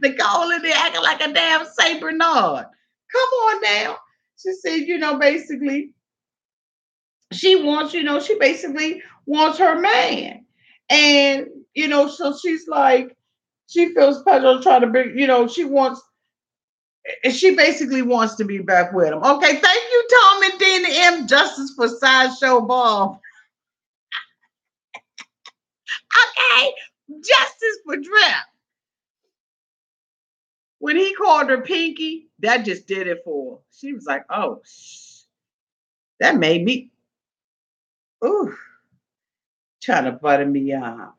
[SPEAKER 1] Nicole in there acting like a damn Saint Bernard. Come on now. She said, basically, she basically wants her man. And, so she's like, she feels Pedro trying to bring, she basically wants to be back with him. Okay, thank you, Tom and Dina M. Justice for Sideshow Bob. Okay, justice for Drip. When he called her Pinky, that just did it for her. She was like, oh, that made me, ooh, trying to butter me up.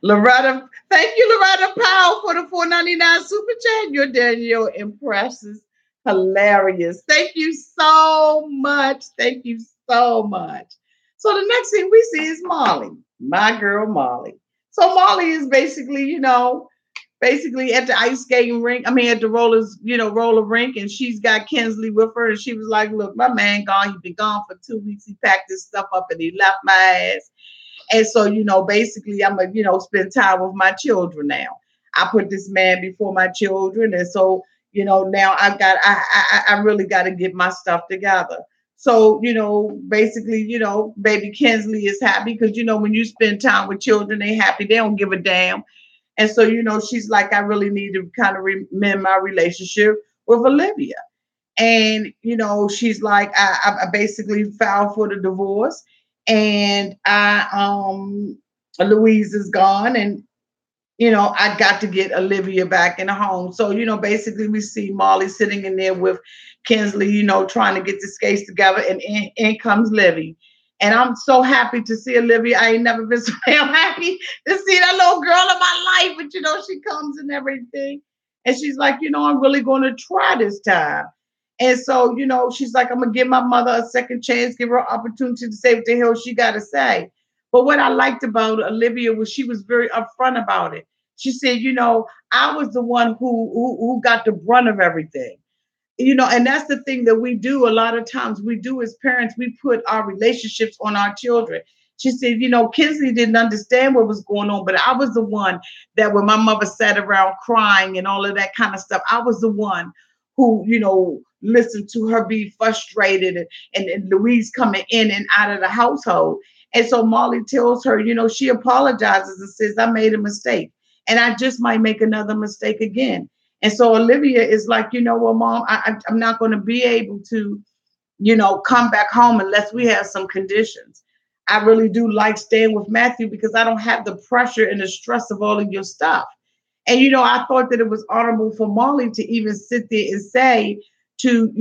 [SPEAKER 1] Loretta, thank you, Loretta Powell, for the 4.99 super chat. Your Danielle impresses hilarious. Thank you so much. Thank you so much. So the next thing we see is Molly, my girl Molly. So Molly is basically, basically at the ice skating rink. I mean, at the roller rink, and she's got Kinsley with her. And she was like, "Look, my man gone. He been gone for 2 weeks. He packed his stuff up and he left my ass." And so, basically, I'm gonna, spend time with my children now. I put this man before my children, and so, now I really got to get my stuff together. So, basically, baby Kinsley is happy because when you spend time with children, they happy. They don't give a damn. And so, she's like, I really need to kind of mend my relationship with Olivia. And, she's like, I basically filed for the divorce. And Louise is gone. And, I got to get Olivia back in the home. So, basically we see Molly sitting in there with Kinsley, trying to get the skates together. And in comes Livy. And I'm so happy to see Olivia. I ain't never been so damn happy to see that little girl in my life. But, she comes and everything. And she's like, I'm really going to try this time. And so, she's like, I'm going to give my mother a second chance, give her an opportunity to say what the hell she got to say. But what I liked about Olivia was she was very upfront about it. She said, I was the one who got the brunt of everything. And that's the thing that we do a lot of times. We do as parents, we put our relationships on our children. She said, Kinsley didn't understand what was going on, but I was the one that when my mother sat around crying and all of that kind of stuff, I was the one who, listened to her be frustrated and Louise coming in and out of the household. And so Molly tells her, she apologizes and says, I made a mistake and I just might make another mistake again. And so Olivia is like, well, Mom, I'm not going to be able to, come back home unless we have some conditions. I really do like staying with Matthew because I don't have the pressure and the stress of all of your stuff. And, I thought that it was honorable for Molly to even sit there and say to,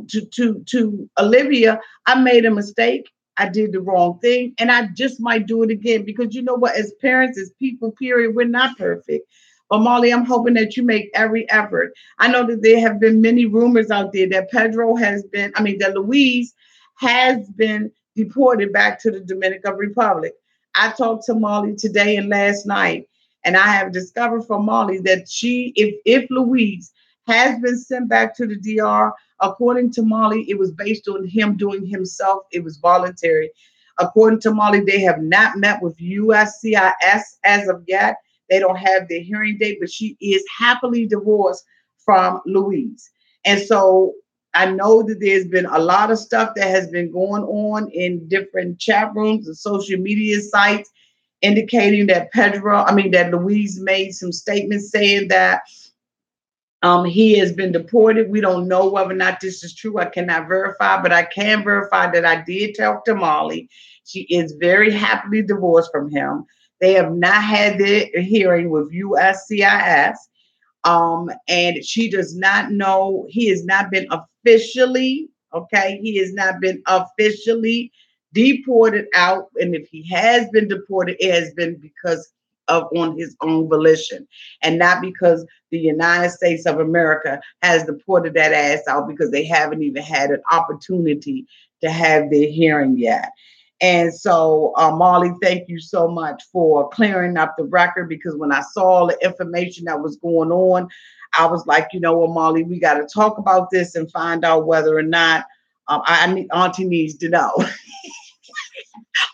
[SPEAKER 1] to Olivia, I made a mistake. I did the wrong thing. And I just might do it again because you know what, as parents, as people, period, we're not perfect. But Molly, I'm hoping that you make every effort. I know that there have been many rumors out there that that Louise has been deported back to the Dominican Republic. I talked to Molly today and last night, and I have discovered from Molly that if Louise has been sent back to the DR, according to Molly, it was based on him doing himself. It was voluntary. According to Molly, they have not met with USCIS as of yet. They don't have their hearing date, but she is happily divorced from Louise. And so I know that there's been a lot of stuff that has been going on in different chat rooms and social media sites indicating that that Louise made some statements saying that he has been deported. We don't know whether or not this is true. I cannot verify, but I can verify that I did talk to Molly. She is very happily divorced from him. They have not had their hearing with USCIS. And she does not know, he has not been officially, okay, he has not been officially deported out. And if he has been deported, it has been because of on his own volition and not because the United States of America has deported that ass out because they haven't even had an opportunity to have their hearing yet. And so, Marley, thank you so much for clearing up the record because when I saw the information that was going on, I was like, you know what, Molly, we got to talk about this and find out whether or not I need Auntie needs to know.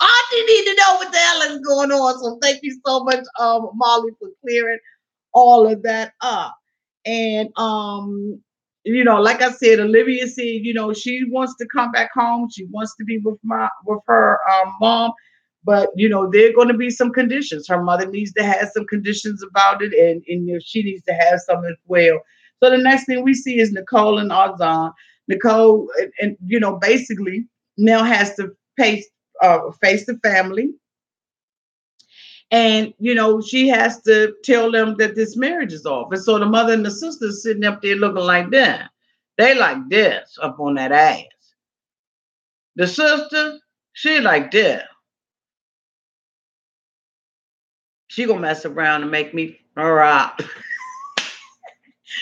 [SPEAKER 1] Auntie need to know what the hell is going on. So thank you so much, Molly, for clearing all of that up. And you know, like I said, Olivia said, you know, she wants to come back home. She wants to be with her mom, but you know, there are going to be some conditions. Her mother needs to have some conditions about it, and you know, she needs to have some as well. So the next thing we see is Nicole and Arzon. Nicole, and you know, basically now has to face the family. And you know, she has to tell them that this marriage is off. And so the mother and the sister sitting up there looking like that. They like this up on that ass. The sister, she like this. She gonna mess around and make me her up.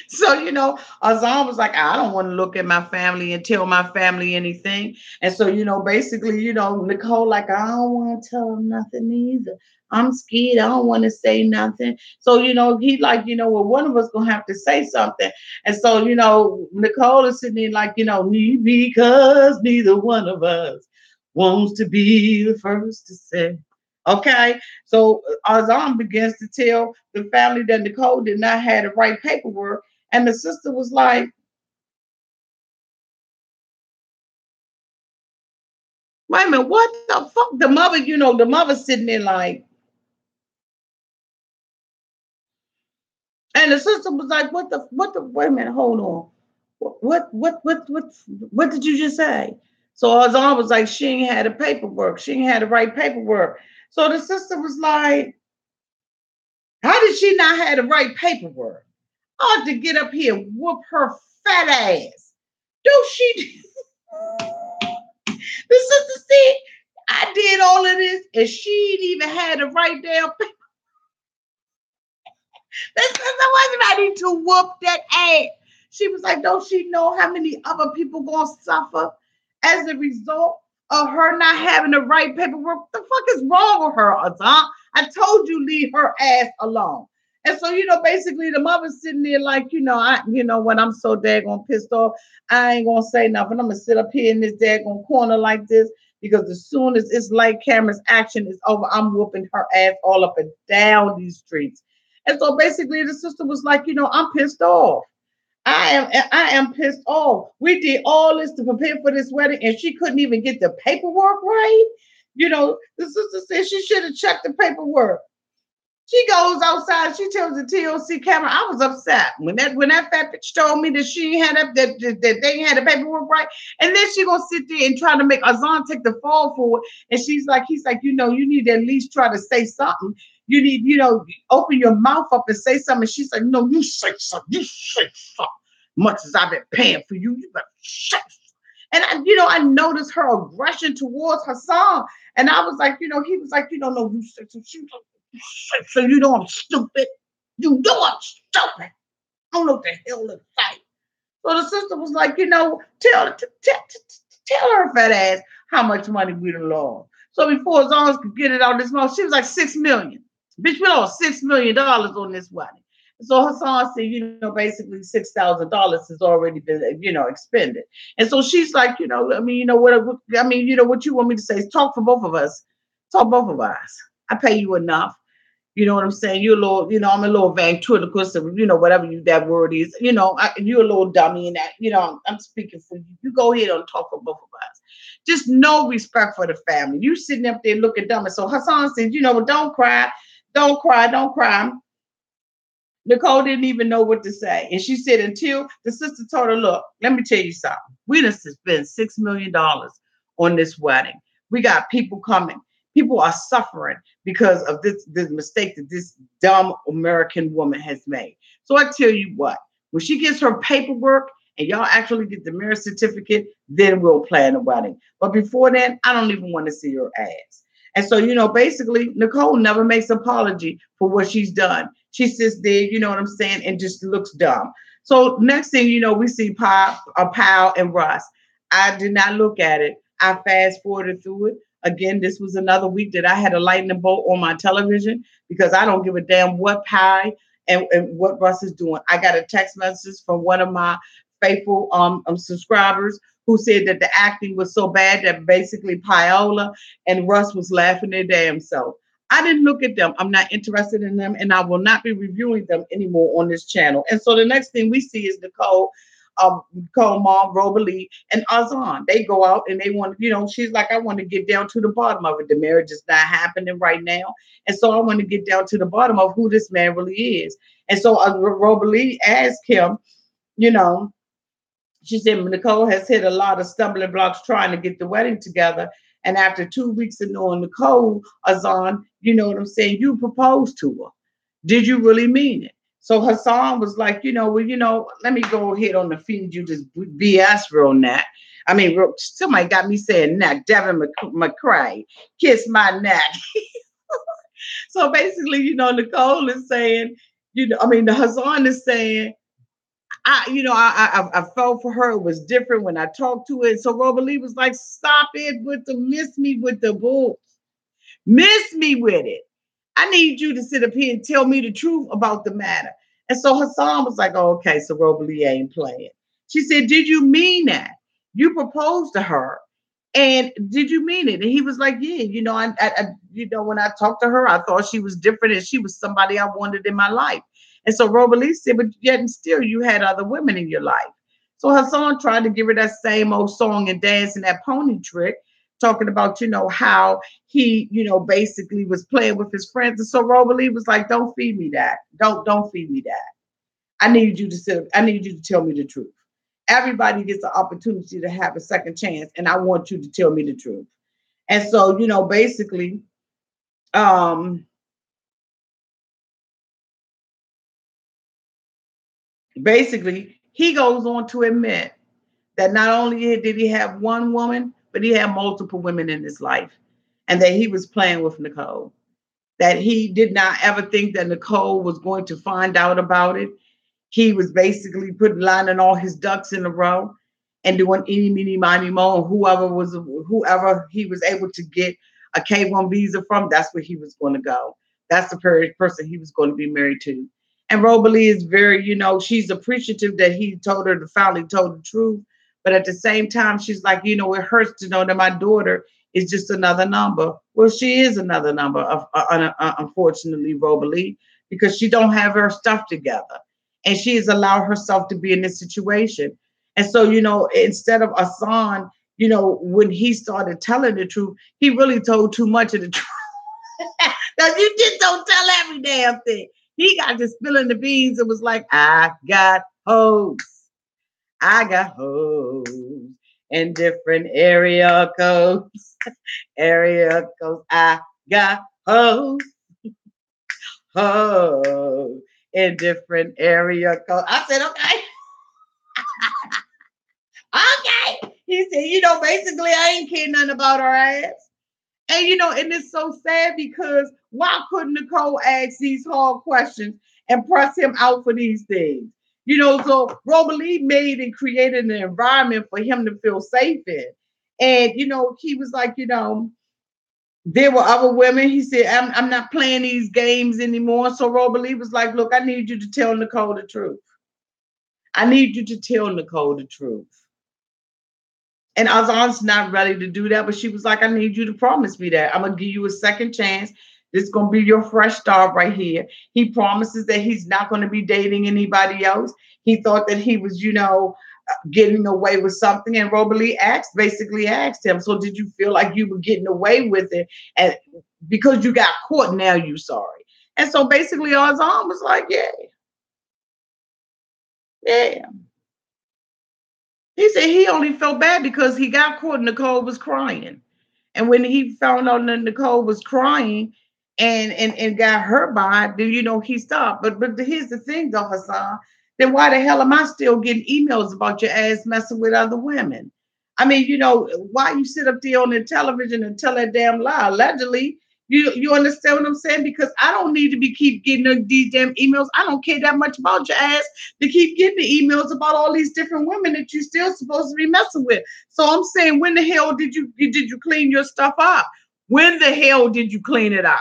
[SPEAKER 1] So, you know, Azam was like, I don't want to look at my family and tell my family anything. And so, you know, basically, you know, Nicole, like, I don't want to tell them nothing either. I'm scared. I don't want to say nothing. So, you know, he like, you know, well, one of us gonna have to say something. And so, you know, Nicole is sitting there like, you know, because neither one of us wants to be the first to say. Okay, so Azam begins to tell the family that Nicole did not have the right paperwork, and the sister was like, "Wait a minute, what the fuck?" The mother, you know, the mother sitting there like, and the sister was like, what the? Wait a minute, hold on, what did you just say?" So Azam was like, "She ain't had the paperwork. She ain't had the right paperwork." So the sister was like, "How did she not have the right paperwork? I ought to get up here and whoop her fat ass. Do she?" The sister said, "I did all of this and she didn't even had the right damn paper." The sister wasn't ready to whoop that ass. She was like, don't she know how many other people gonna suffer as a result of her not having the right paperwork? What the fuck is wrong with her, Azam? I told you leave her ass alone. And so, you know, basically the mother's sitting there like, you know, when I'm so daggone pissed off, I ain't gonna say nothing. I'm gonna sit up here in this daggone corner like this because as soon as it's light cameras action is over, I'm whooping her ass all up and down these streets. And so basically the sister was like, you know, I'm pissed off. I am pissed off. We did all this to prepare for this wedding and she couldn't even get the paperwork right. You know, the sister said she should have checked the paperwork. She goes outside. She tells the TLC camera, I was upset when that fat bitch told me that she had that they had the paperwork right, and then she gonna sit there and try to make Azan take the fall for it. And he's like, you know, you need to at least try to say something. You need, you know, open your mouth up and say something. And she's like, no, you say something. You say something. Much as I've been paying for you, you better say something. And I noticed her aggression towards Hassan. And I was like, you know, he was like, you don't know, you say something. So you know I'm stupid. You know I'm stupid. I don't know what the hell to say. So the sister was like, you know, tell her fat ass how much money we done lost. So before Zons could get it out of this mouth, she was like 6 million. Bitch, we lost $6 million on this wedding. So Hassan said, you know, basically $6,000 has already been, you know, expended. And so she's like, you know, I mean, you know what? I mean, you know what you want me to say is talk for both of us. Talk both of us. I pay you enough. You know what I'm saying? You're a little, you know, I'm a little ventriloquist, you know, whatever that word is. You know, you're a little dummy in that, you know, I'm speaking for you. You go ahead and talk for both of us. Just no respect for the family. You sitting up there looking dumb. And so Hassan said, you know, don't cry. Don't cry. Don't cry. Nicole didn't even know what to say. And she said, until the sister told her, look, let me tell you something. We done spent $6 million on this wedding. We got people coming. People are suffering because of this mistake that this dumb American woman has made. So I tell you what, when she gets her paperwork and y'all actually get the marriage certificate, then we'll plan a wedding. But before then, I don't even want to see her ass. And so, basically, Nicole never makes apology for what she's done. She sits there, you know what I'm saying, and just looks dumb. So next thing you know, we see Pal and Russ. I did not look at it. I fast forwarded through it. Again, this was another week that I had a lightning bolt on my television because I don't give a damn what Pie and what Russ is doing. I got a text message from one of my faithful subscribers who said that the acting was so bad that basically Paola and Russ was laughing their damn self. I didn't look at them. I'm not interested in them, and I will not be reviewing them anymore on this channel. And so the next thing we see is Nicole Mom, Robalee, and Azan. They go out and they want, she's like, I want to get down to the bottom of it. The marriage is not happening right now. And so I want to get down to the bottom of who this man really is. And so Robalee asked him, you know, she said Nicole has hit a lot of stumbling blocks trying to get the wedding together. And after 2 weeks of knowing Nicole, Azan, you know what I'm saying? You proposed to her. Did you really mean it? So Hassan was like, let me go ahead on the feed you this BS real neck. I mean, somebody got me saying neck. Devin McCray, kiss my neck. So basically, Nicole is saying, the Hassan is saying, I felt for her. It was different when I talked to it. So Robalee was like, stop it with the miss me with the bull. Miss me with it. I need you to sit up here and tell me the truth about the matter. And so Hassan was like, oh, okay, so Robalee ain't playing. She said, did you mean that? You proposed to her. And did you mean it? And he was like, yeah, when I talked to her, I thought she was different and she was somebody I wanted in my life. And so Robalee said, but yet and still you had other women in your life. So Hassan tried to give her that same old song and dance and that pony trick, talking about, how he, basically was playing with his friends. And so Robalee was like, don't feed me that. Don't feed me that. I need you to tell me the truth. Everybody gets an opportunity to have a second chance, and I want you to tell me the truth. And so, um, basically, he goes on to admit that not only did he have one woman, but he had multiple women in his life, and that he was playing with Nicole. That he did not ever think that Nicole was going to find out about it. He was basically lining all his ducks in a row and doing eeny, meeny, miny, mo, and whoever he was able to get a K-1 visa from, that's where he was going to go. That's the person he was going to be married to. And Robalee is very, she's appreciative that he finally told the truth. But at the same time, she's like, it hurts to know that my daughter is just another number. Well, she is another number, unfortunately, Robalee, because she don't have her stuff together. And she has allowed herself to be in this situation. And so, instead of Hassan, when he started telling the truth, he really told too much of the truth. Now, you just don't tell every damn thing. He got to spilling the beans and was like, I got hoes. I got hoes in different area codes. Area codes. I got hoes. Hoes in different area codes. I said, okay. Okay. He said, basically, I ain't caring nothing about her ass. And, and it's so sad because why couldn't Nicole ask these hard questions and press him out for these things? So Robalee made and created an environment for him to feel safe in. And, he was like, there were other women. He said, I'm not playing these games anymore. So Robalee was like, look, I need you to tell Nicole the truth. I need you to tell Nicole the truth. And Azan's not ready to do that, but she was like, I need you to promise me that. I'm going to give you a second chance. This is going to be your fresh start right here. He promises that he's not going to be dating anybody else. He thought that he was, getting away with something. And Robalee basically asked him, so did you feel like you were getting away with it? And because you got caught, now you sorry. And so basically Azan was like, yeah. Yeah. He said he only felt bad because he got caught and Nicole was crying. And when he found out that Nicole was crying and got hurt by it, then he stopped. But here's the thing though, Hassan. Then why the hell am I still getting emails about your ass messing with other women? I mean, why you sit up there on the television and tell that damn lie? Allegedly, you understand what I'm saying? Because I don't need to be keep getting these damn emails. I don't care that much about your ass to keep getting the emails about all these different women that you still supposed to be messing with. So I'm saying, when the hell did you clean your stuff up? When the hell did you clean it up?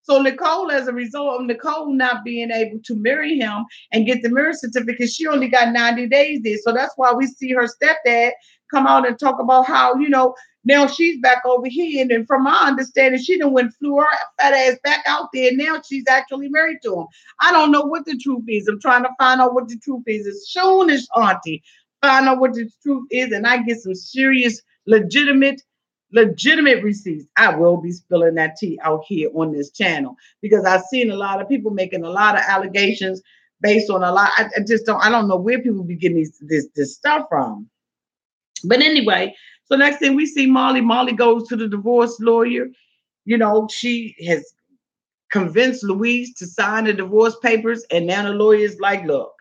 [SPEAKER 1] So Nicole, as a result of Nicole not being able to marry him and get the marriage certificate, she only got 90 days there. So that's why we see her stepdad come out and talk about how, now she's back over here. And then from my understanding, she done went flew her fat ass back out there. And now she's actually married to him. I don't know what the truth is. I'm trying to find out what the truth is. As soon as Auntie find out what the truth is and I get some serious, legitimate receipts, I will be spilling that tea out here on this channel, because I've seen a lot of people making a lot of allegations based on a lot. I just don't know where people be getting this stuff from. But anyway, so next thing we see Molly goes to the divorce lawyer. She has convinced Louise to sign the divorce papers, and now the lawyer is like, look,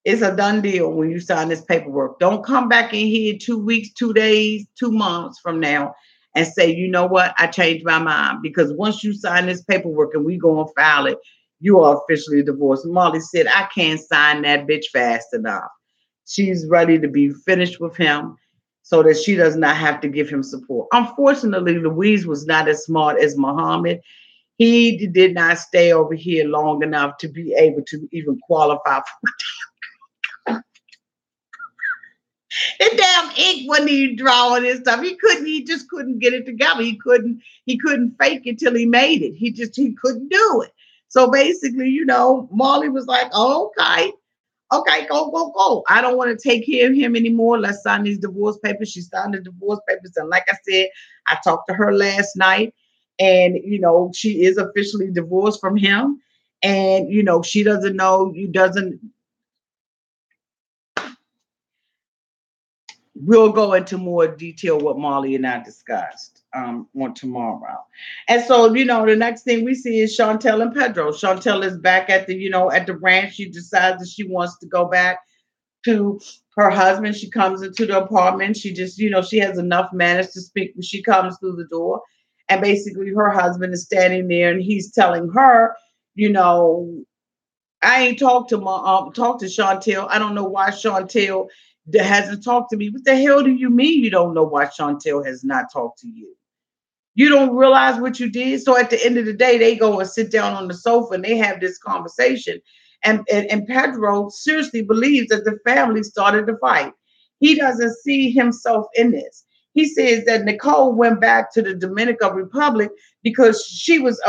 [SPEAKER 1] it's a done deal when you sign this paperwork. Don't come back in here 2 weeks, 2 days, 2 months from now and say, you know what, I changed my mind. Because once you sign this paperwork and we go and file it, you are officially divorced. Molly said, I can't sign that bitch fast enough. She's ready to be finished with him so that she does not have to give him support. Unfortunately, Louise was not as smart as Muhammad. He did not stay over here long enough to be able to even qualify for the damn ink when he drawing and stuff. He just couldn't get it together. He couldn't fake it till he made it. He couldn't do it. So basically, Molly was like, oh, okay, go. I don't want to take care of him anymore. Let's sign these divorce papers. She signed the divorce papers. And like I said, I talked to her last night, and she is officially divorced from him. And she doesn't know, we'll go into more detail what Molly and I discussed on tomorrow. And so, the next thing we see is Chantel and Pedro. Chantel is back at the ranch. She decides that she wants to go back to her husband. She comes into the apartment. She just, she has enough manners to speak when she comes through the door. And basically her husband is standing there and he's telling her, I ain't talked to Chantel. I don't know why Chantel hasn't talked to me. What the hell do you mean you don't know why Chantel has not talked to you? You don't realize what you did. So at the end of the day, they go and sit down on the sofa and they have this conversation. And Pedro seriously believes that the family started the fight. He doesn't see himself in this. He says that Nicole went back to the Dominican Republic because she was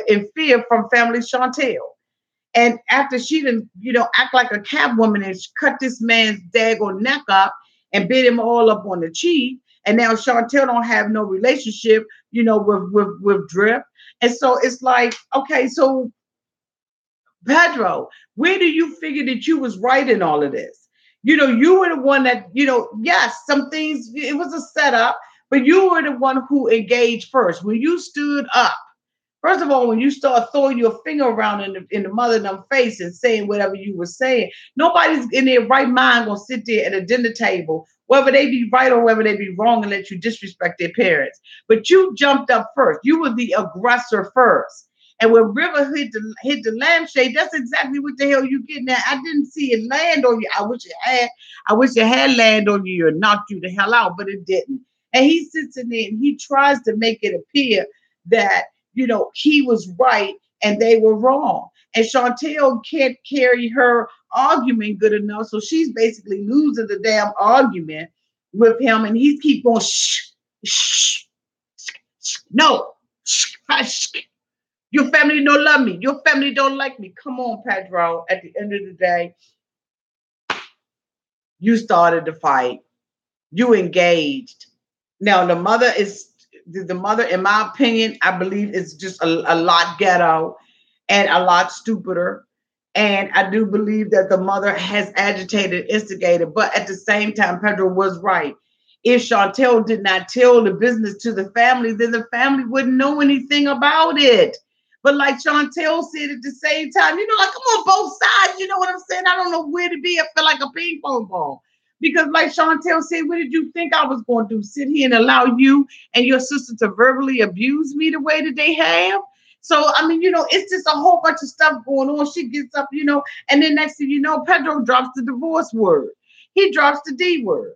[SPEAKER 1] in fear from family Chantel. And after she didn't, act like a cat woman and cut this man's daggone neck up and bit him all up on the cheek, and now Chantel don't have no relationship, with Drip. And so it's like, okay, so Pedro, where do you figure that you was right in all of this? You were the one that, yes, some things, it was a setup, but you were the one who engaged first. When you stood up, first of all, when you start throwing your finger around in the mother of them face and saying whatever you were saying, nobody's in their right mind gonna sit there at a dinner table, whether they be right or whether they be wrong, and let you disrespect their parents. But you jumped up first. You were the aggressor first. And when River hit the lampshade, that's exactly what the hell you getting at. I didn't see it land on you. I wish it had. I wish it had land on you or knocked you the hell out, but it didn't. And he sits in there and he tries to make it appear that he was right and they were wrong. And Chantel can't carry her argument good enough. So she's basically losing the damn argument with him. And he keep going, shh, shh, shh, no, shh, hush. Your family don't love me. Your family don't like me. Come on, Pedro. At the end of the day, you started the fight. You engaged. Now the mother, in my opinion, I believe is just a lot ghetto and a lot stupider. And I do believe that the mother has agitated, instigated, but at the same time, Pedro was right. If Chantel did not tell the business to the family, then the family wouldn't know anything about it. But like Chantel said at the same time, like I'm on both sides. You know what I'm saying? I don't know where to be. I feel like a ping pong ball. Because like Chantel said, what did you think I was going to do? Sit here and allow you and your sister to verbally abuse me the way that they have? So, I mean, it's just a whole bunch of stuff going on. She gets up, and then next thing you know, Pedro drops the divorce word. He drops the D word.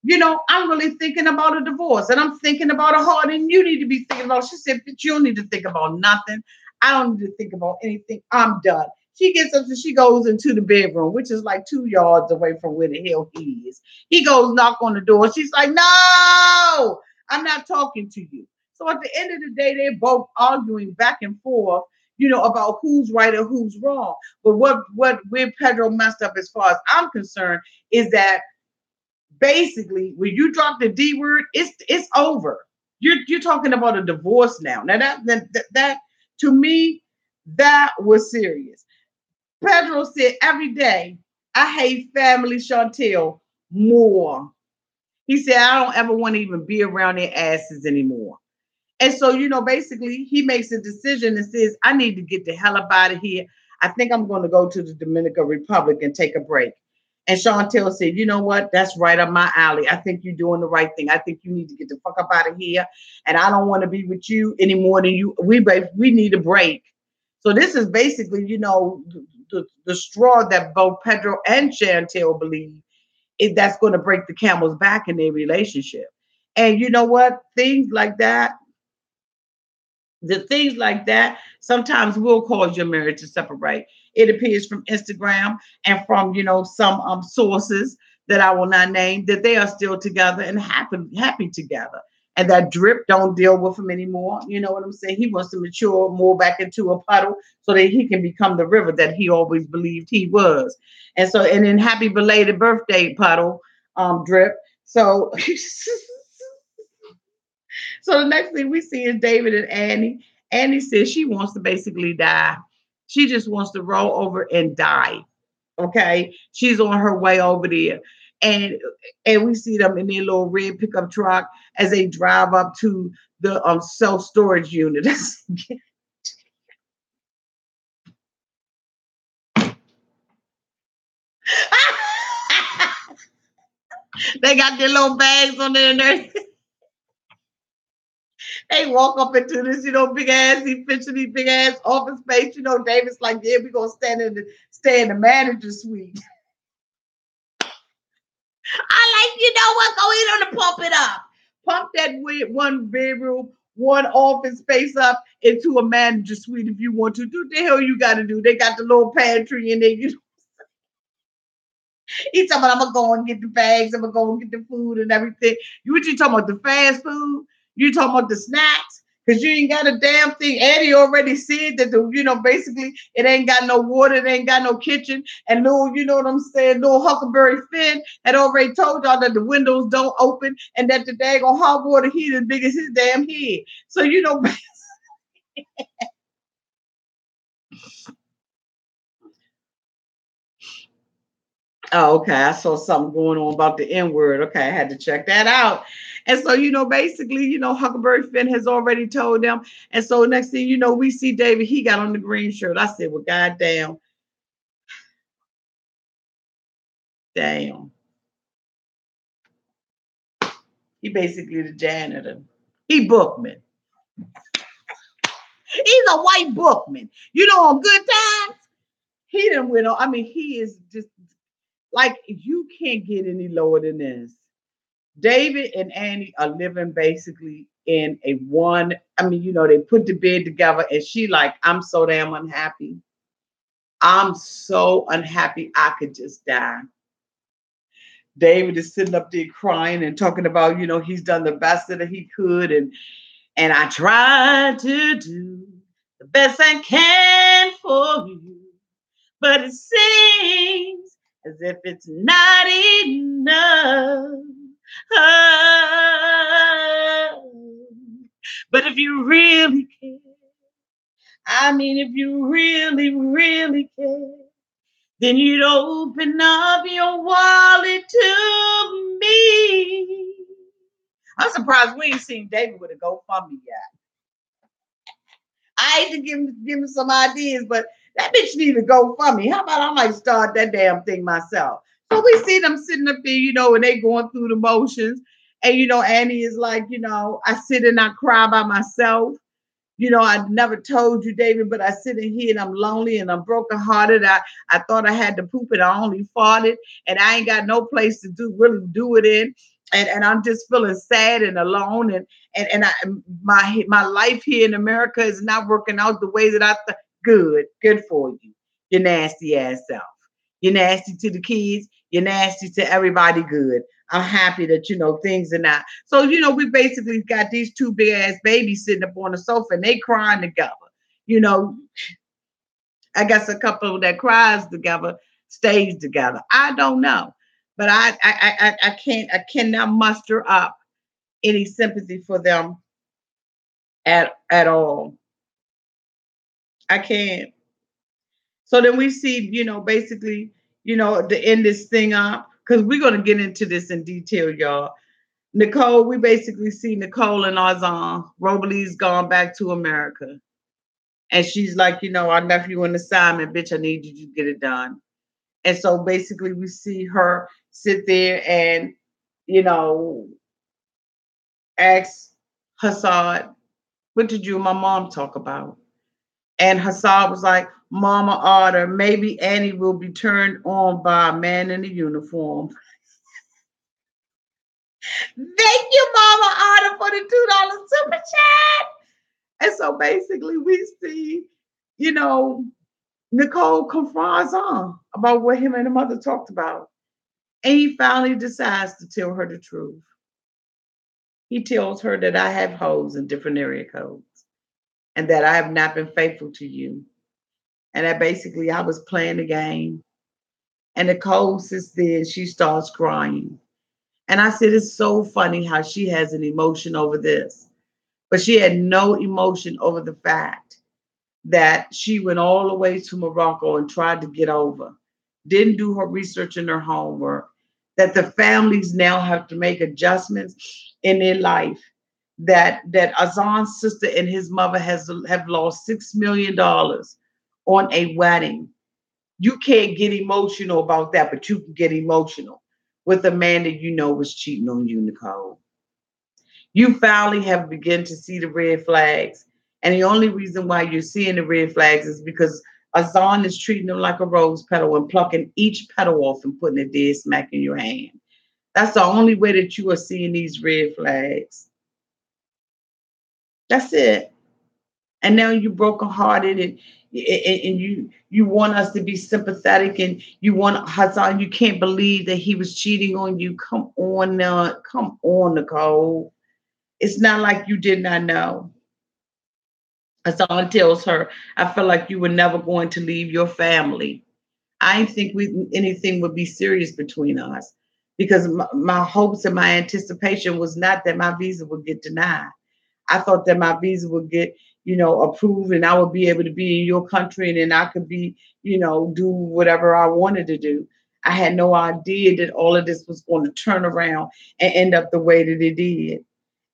[SPEAKER 1] I'm really thinking about a divorce and I'm thinking about a heart, and you need to be thinking about. She said, but you don't need to think about nothing. I don't need to think about anything. I'm done. She gets up and she goes into the bedroom, which is like 2 yards away from where the hell he is. He goes knock on the door. She's like, no, I'm not talking to you. So at the end of the day, they're both arguing back and forth, about who's right or who's wrong. But where Pedro messed up, as far as I'm concerned, is that basically when you drop the D word, it's over. You're talking about a divorce now. Now that to me, that was serious. Pedro said every day, I hate family Chantel more. He said, I don't ever want to even be around their asses anymore. And so, basically he makes a decision and says, I need to get the hell up out of here. I think I'm going to go to the Dominican Republic and take a break. And Chantel said, you know what? That's right up my alley. I think you're doing the right thing. I think you need to get the fuck up out of here. And I don't want to be with you any more than you. We need a break. So this is basically, the straw that both Pedro and Chantel believe that's going to break the camel's back in their relationship. And you know what? Things like that sometimes will cause your marriage to separate. It appears from Instagram and from some sources that I will not name that they are still together and happy together. And that Drip don't deal with him anymore. You know what I'm saying? He wants to mature more back into a puddle so that he can become the river that he always believed he was. And then happy belated birthday, Puddle, Drip. So So the next thing we see is David and Annie. Annie says she wants to basically die. She just wants to roll over and die. Okay. She's on her way over there. And we see them in their little red pickup truck as they drive up to the self-storage unit. They got their little bags on there. They walk up into this, big ass, efficiently big ass office space. David's like, yeah, we're gonna stay in the manager's suite. I like, what? Go in on the pump it up. Pump that one bedroom, one office space up into a manager suite if you want to. Do the hell you got to do. They got the little pantry in there. He's talking about, I'm going to go and get the bags. I'm going to go and get the food and everything. What you talking about, the fast food? You talking about the snacks? Because you ain't got a damn thing. Eddie already said that, basically it ain't got no water, it ain't got no kitchen. And little, you know what I'm saying, little Huckleberry Finn had already told y'all that the windows don't open and that the daggone hot water heat is big as his damn head. So, oh, okay. I saw something going on about the N word. Okay, I had to check that out. And so, basically, Huckleberry Finn has already told them. And so, next thing you know, we see David. He got on the green shirt. I said, well, goddamn. Damn. He basically the janitor. He bookman. He's a white bookman. On good times. He didn't win on. I mean, he is just like, you can't get any lower than this. David and Annie are living basically in a one. I mean, they put the bed together and she like, I'm so damn unhappy. I'm so unhappy I could just die. David is sitting up there crying and talking about, he's done the best that he could. And I tried to do the best I can for you. But it seems as if it's not enough. Oh. But if you really care, I mean, if you really, really care, then you'd open up your wallet to me. I'm surprised we ain't seen David with a GoFundMe yet. I hate to give him some ideas, but that bitch need to GoFundMe. How about I might start that damn thing myself? So we see them sitting up there, and they going through the motions. And Annie is like, I sit and I cry by myself. I never told you, David, but I sit in here and I'm lonely and I'm brokenhearted. I thought I had to poop and I only farted, and I ain't got no place to really do it in. And I'm just feeling sad and alone. And my life here in America is not working out the way that I thought. Good for you. Your nasty ass self. You're nasty to the kids. You're nasty to everybody. Good. I'm happy that things are not. So we basically got these two big ass babies sitting up on the sofa and they crying together. You know, I guess a couple that cries together stays together. I don't know, but I cannot muster up any sympathy for them at all. I can't. So then we see, basically, to end this thing up, because we're gonna get into this in detail, y'all. Nicole, we basically see Nicole and Azan. Robalie's gone back to America. And she's like, I left you an assignment, bitch. I need you to get it done. And so basically we see her sit there and, you know, ask Hassad, what did you and my mom talk about? And Hassad was like, Mama order, maybe Annie will be turned on by a man in a uniform. Thank you, Mama Otter, for the $2 super chat. And so basically we see, Nicole confronts on about what him and the mother talked about. And he finally decides to tell her the truth. He tells her that I have holes in different area codes and that I have not been faithful to you. And that basically I was playing the game. And Nicole sits there and she starts crying. And I said, it's so funny how she has an emotion over this. But she had no emotion over the fact that she went all the way to Morocco and tried to get over, didn't do her research and her homework, that the families now have to make adjustments in their life, that Azan's sister and his mother have lost $6 million on a wedding. You can't get emotional about that, but you can get emotional with a man that was cheating on you, Nicole. You finally have begun to see the red flags. And the only reason why you're seeing the red flags is because Azan is treating them like a rose petal and plucking each petal off and putting it dead smack in your hand. That's the only way that you are seeing these red flags. That's it. And now you're brokenhearted and you want us to be sympathetic and you want Hassan, you can't believe that he was cheating on you. Come on now. Come on, Nicole. It's not like you did not know. Hassan tells her, I felt like you were never going to leave your family. I didn't think anything would be serious between us because my hopes and my anticipation was not that my visa would get denied. I thought that my visa would get, approved and I would be able to be in your country and then I could be, do whatever I wanted to do. I had no idea that all of this was going to turn around and end up the way that it did.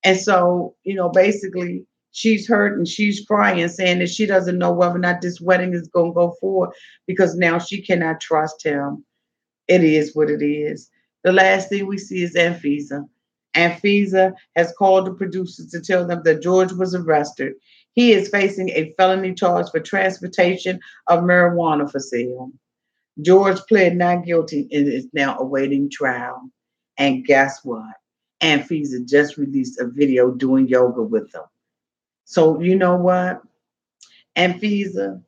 [SPEAKER 1] And so, basically, she's hurt and she's crying, saying that she doesn't know whether or not this wedding is going to go forward because now she cannot trust him. It is what it is. The last thing we see is Anfisa. Anfisa has called the producers to tell them that George was arrested. He is facing a felony charge for transportation of marijuana for sale. George pled not guilty and is now awaiting trial. And guess what? Anfisa just released a video doing yoga with them. So you know what? Anfisa,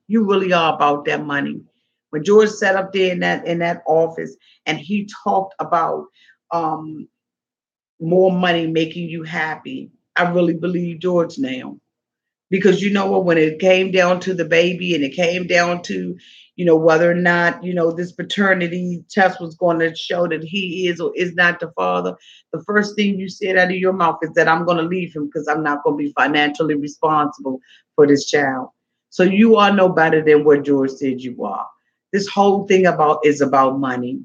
[SPEAKER 1] you really are about that money. When George sat up there in that office and he talked about more money making you happy, I really believe George now. Because you know what, when it came down to the baby and it came down to, whether or not, this paternity test was going to show that he is or is not the father, the first thing you said out of your mouth is that I'm going to leave him because I'm not going to be financially responsible for this child. So you are no better than what George said you are. This whole thing is about money.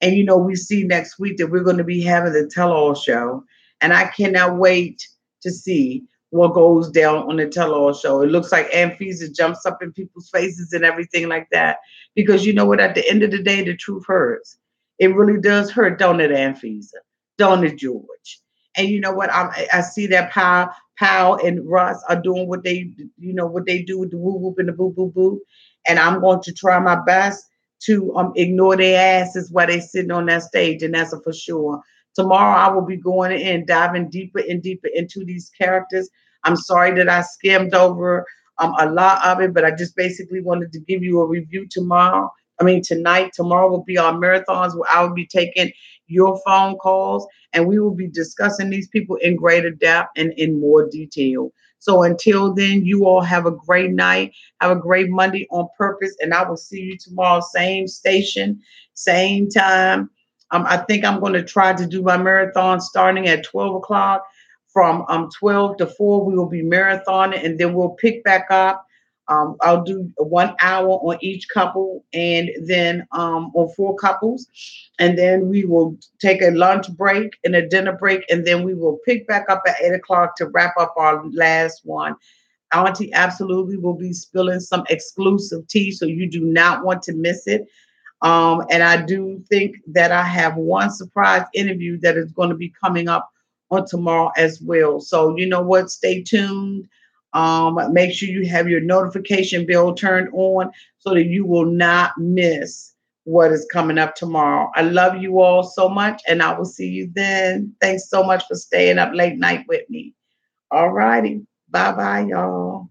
[SPEAKER 1] And we see next week that we're going to be having the tell all show. And I cannot wait to see what goes down on the tell all show. It looks like Amphisa jumps up in people's faces and everything like that. Because you know what? At the end of the day, the truth hurts. It really does hurt, don't it, Amphisa? Don't it, George? And you know what? I see that Powell and Russ are doing what they do with the woo whoop and the boo boo boo. And I'm going to try my best to ignore their asses while they sitting on that stage, and that's a for sure. Tomorrow I will be going in, diving deeper and deeper into these characters. I'm sorry that I skimmed over a lot of it, but I just basically wanted to give you a review tomorrow. I mean tonight. Tomorrow will be our marathons where I will be taking your phone calls and we will be discussing these people in greater depth and in more detail. So until then, you all have a great night. Have a great Monday on purpose. And I will see you tomorrow, same station, same time. I think I'm going to try to do my marathon starting at 12 o'clock. From 12 to 4, we will be marathoning and then we'll pick back up. I'll do 1 hour on each couple and then on 4 couples. And then we will take a lunch break and a dinner break. And then we will pick back up at 8 o'clock to wrap up our last one. Auntie absolutely will be spilling some exclusive tea, so you do not want to miss it. And I do think that I have one surprise interview that is going to be coming up on tomorrow as well. So you know what? Stay tuned. Make sure you have your notification bell turned on so that you will not miss what is coming up tomorrow. I love you all so much, and I will see you then. Thanks so much for staying up late night with me. All righty. Bye bye, y'all.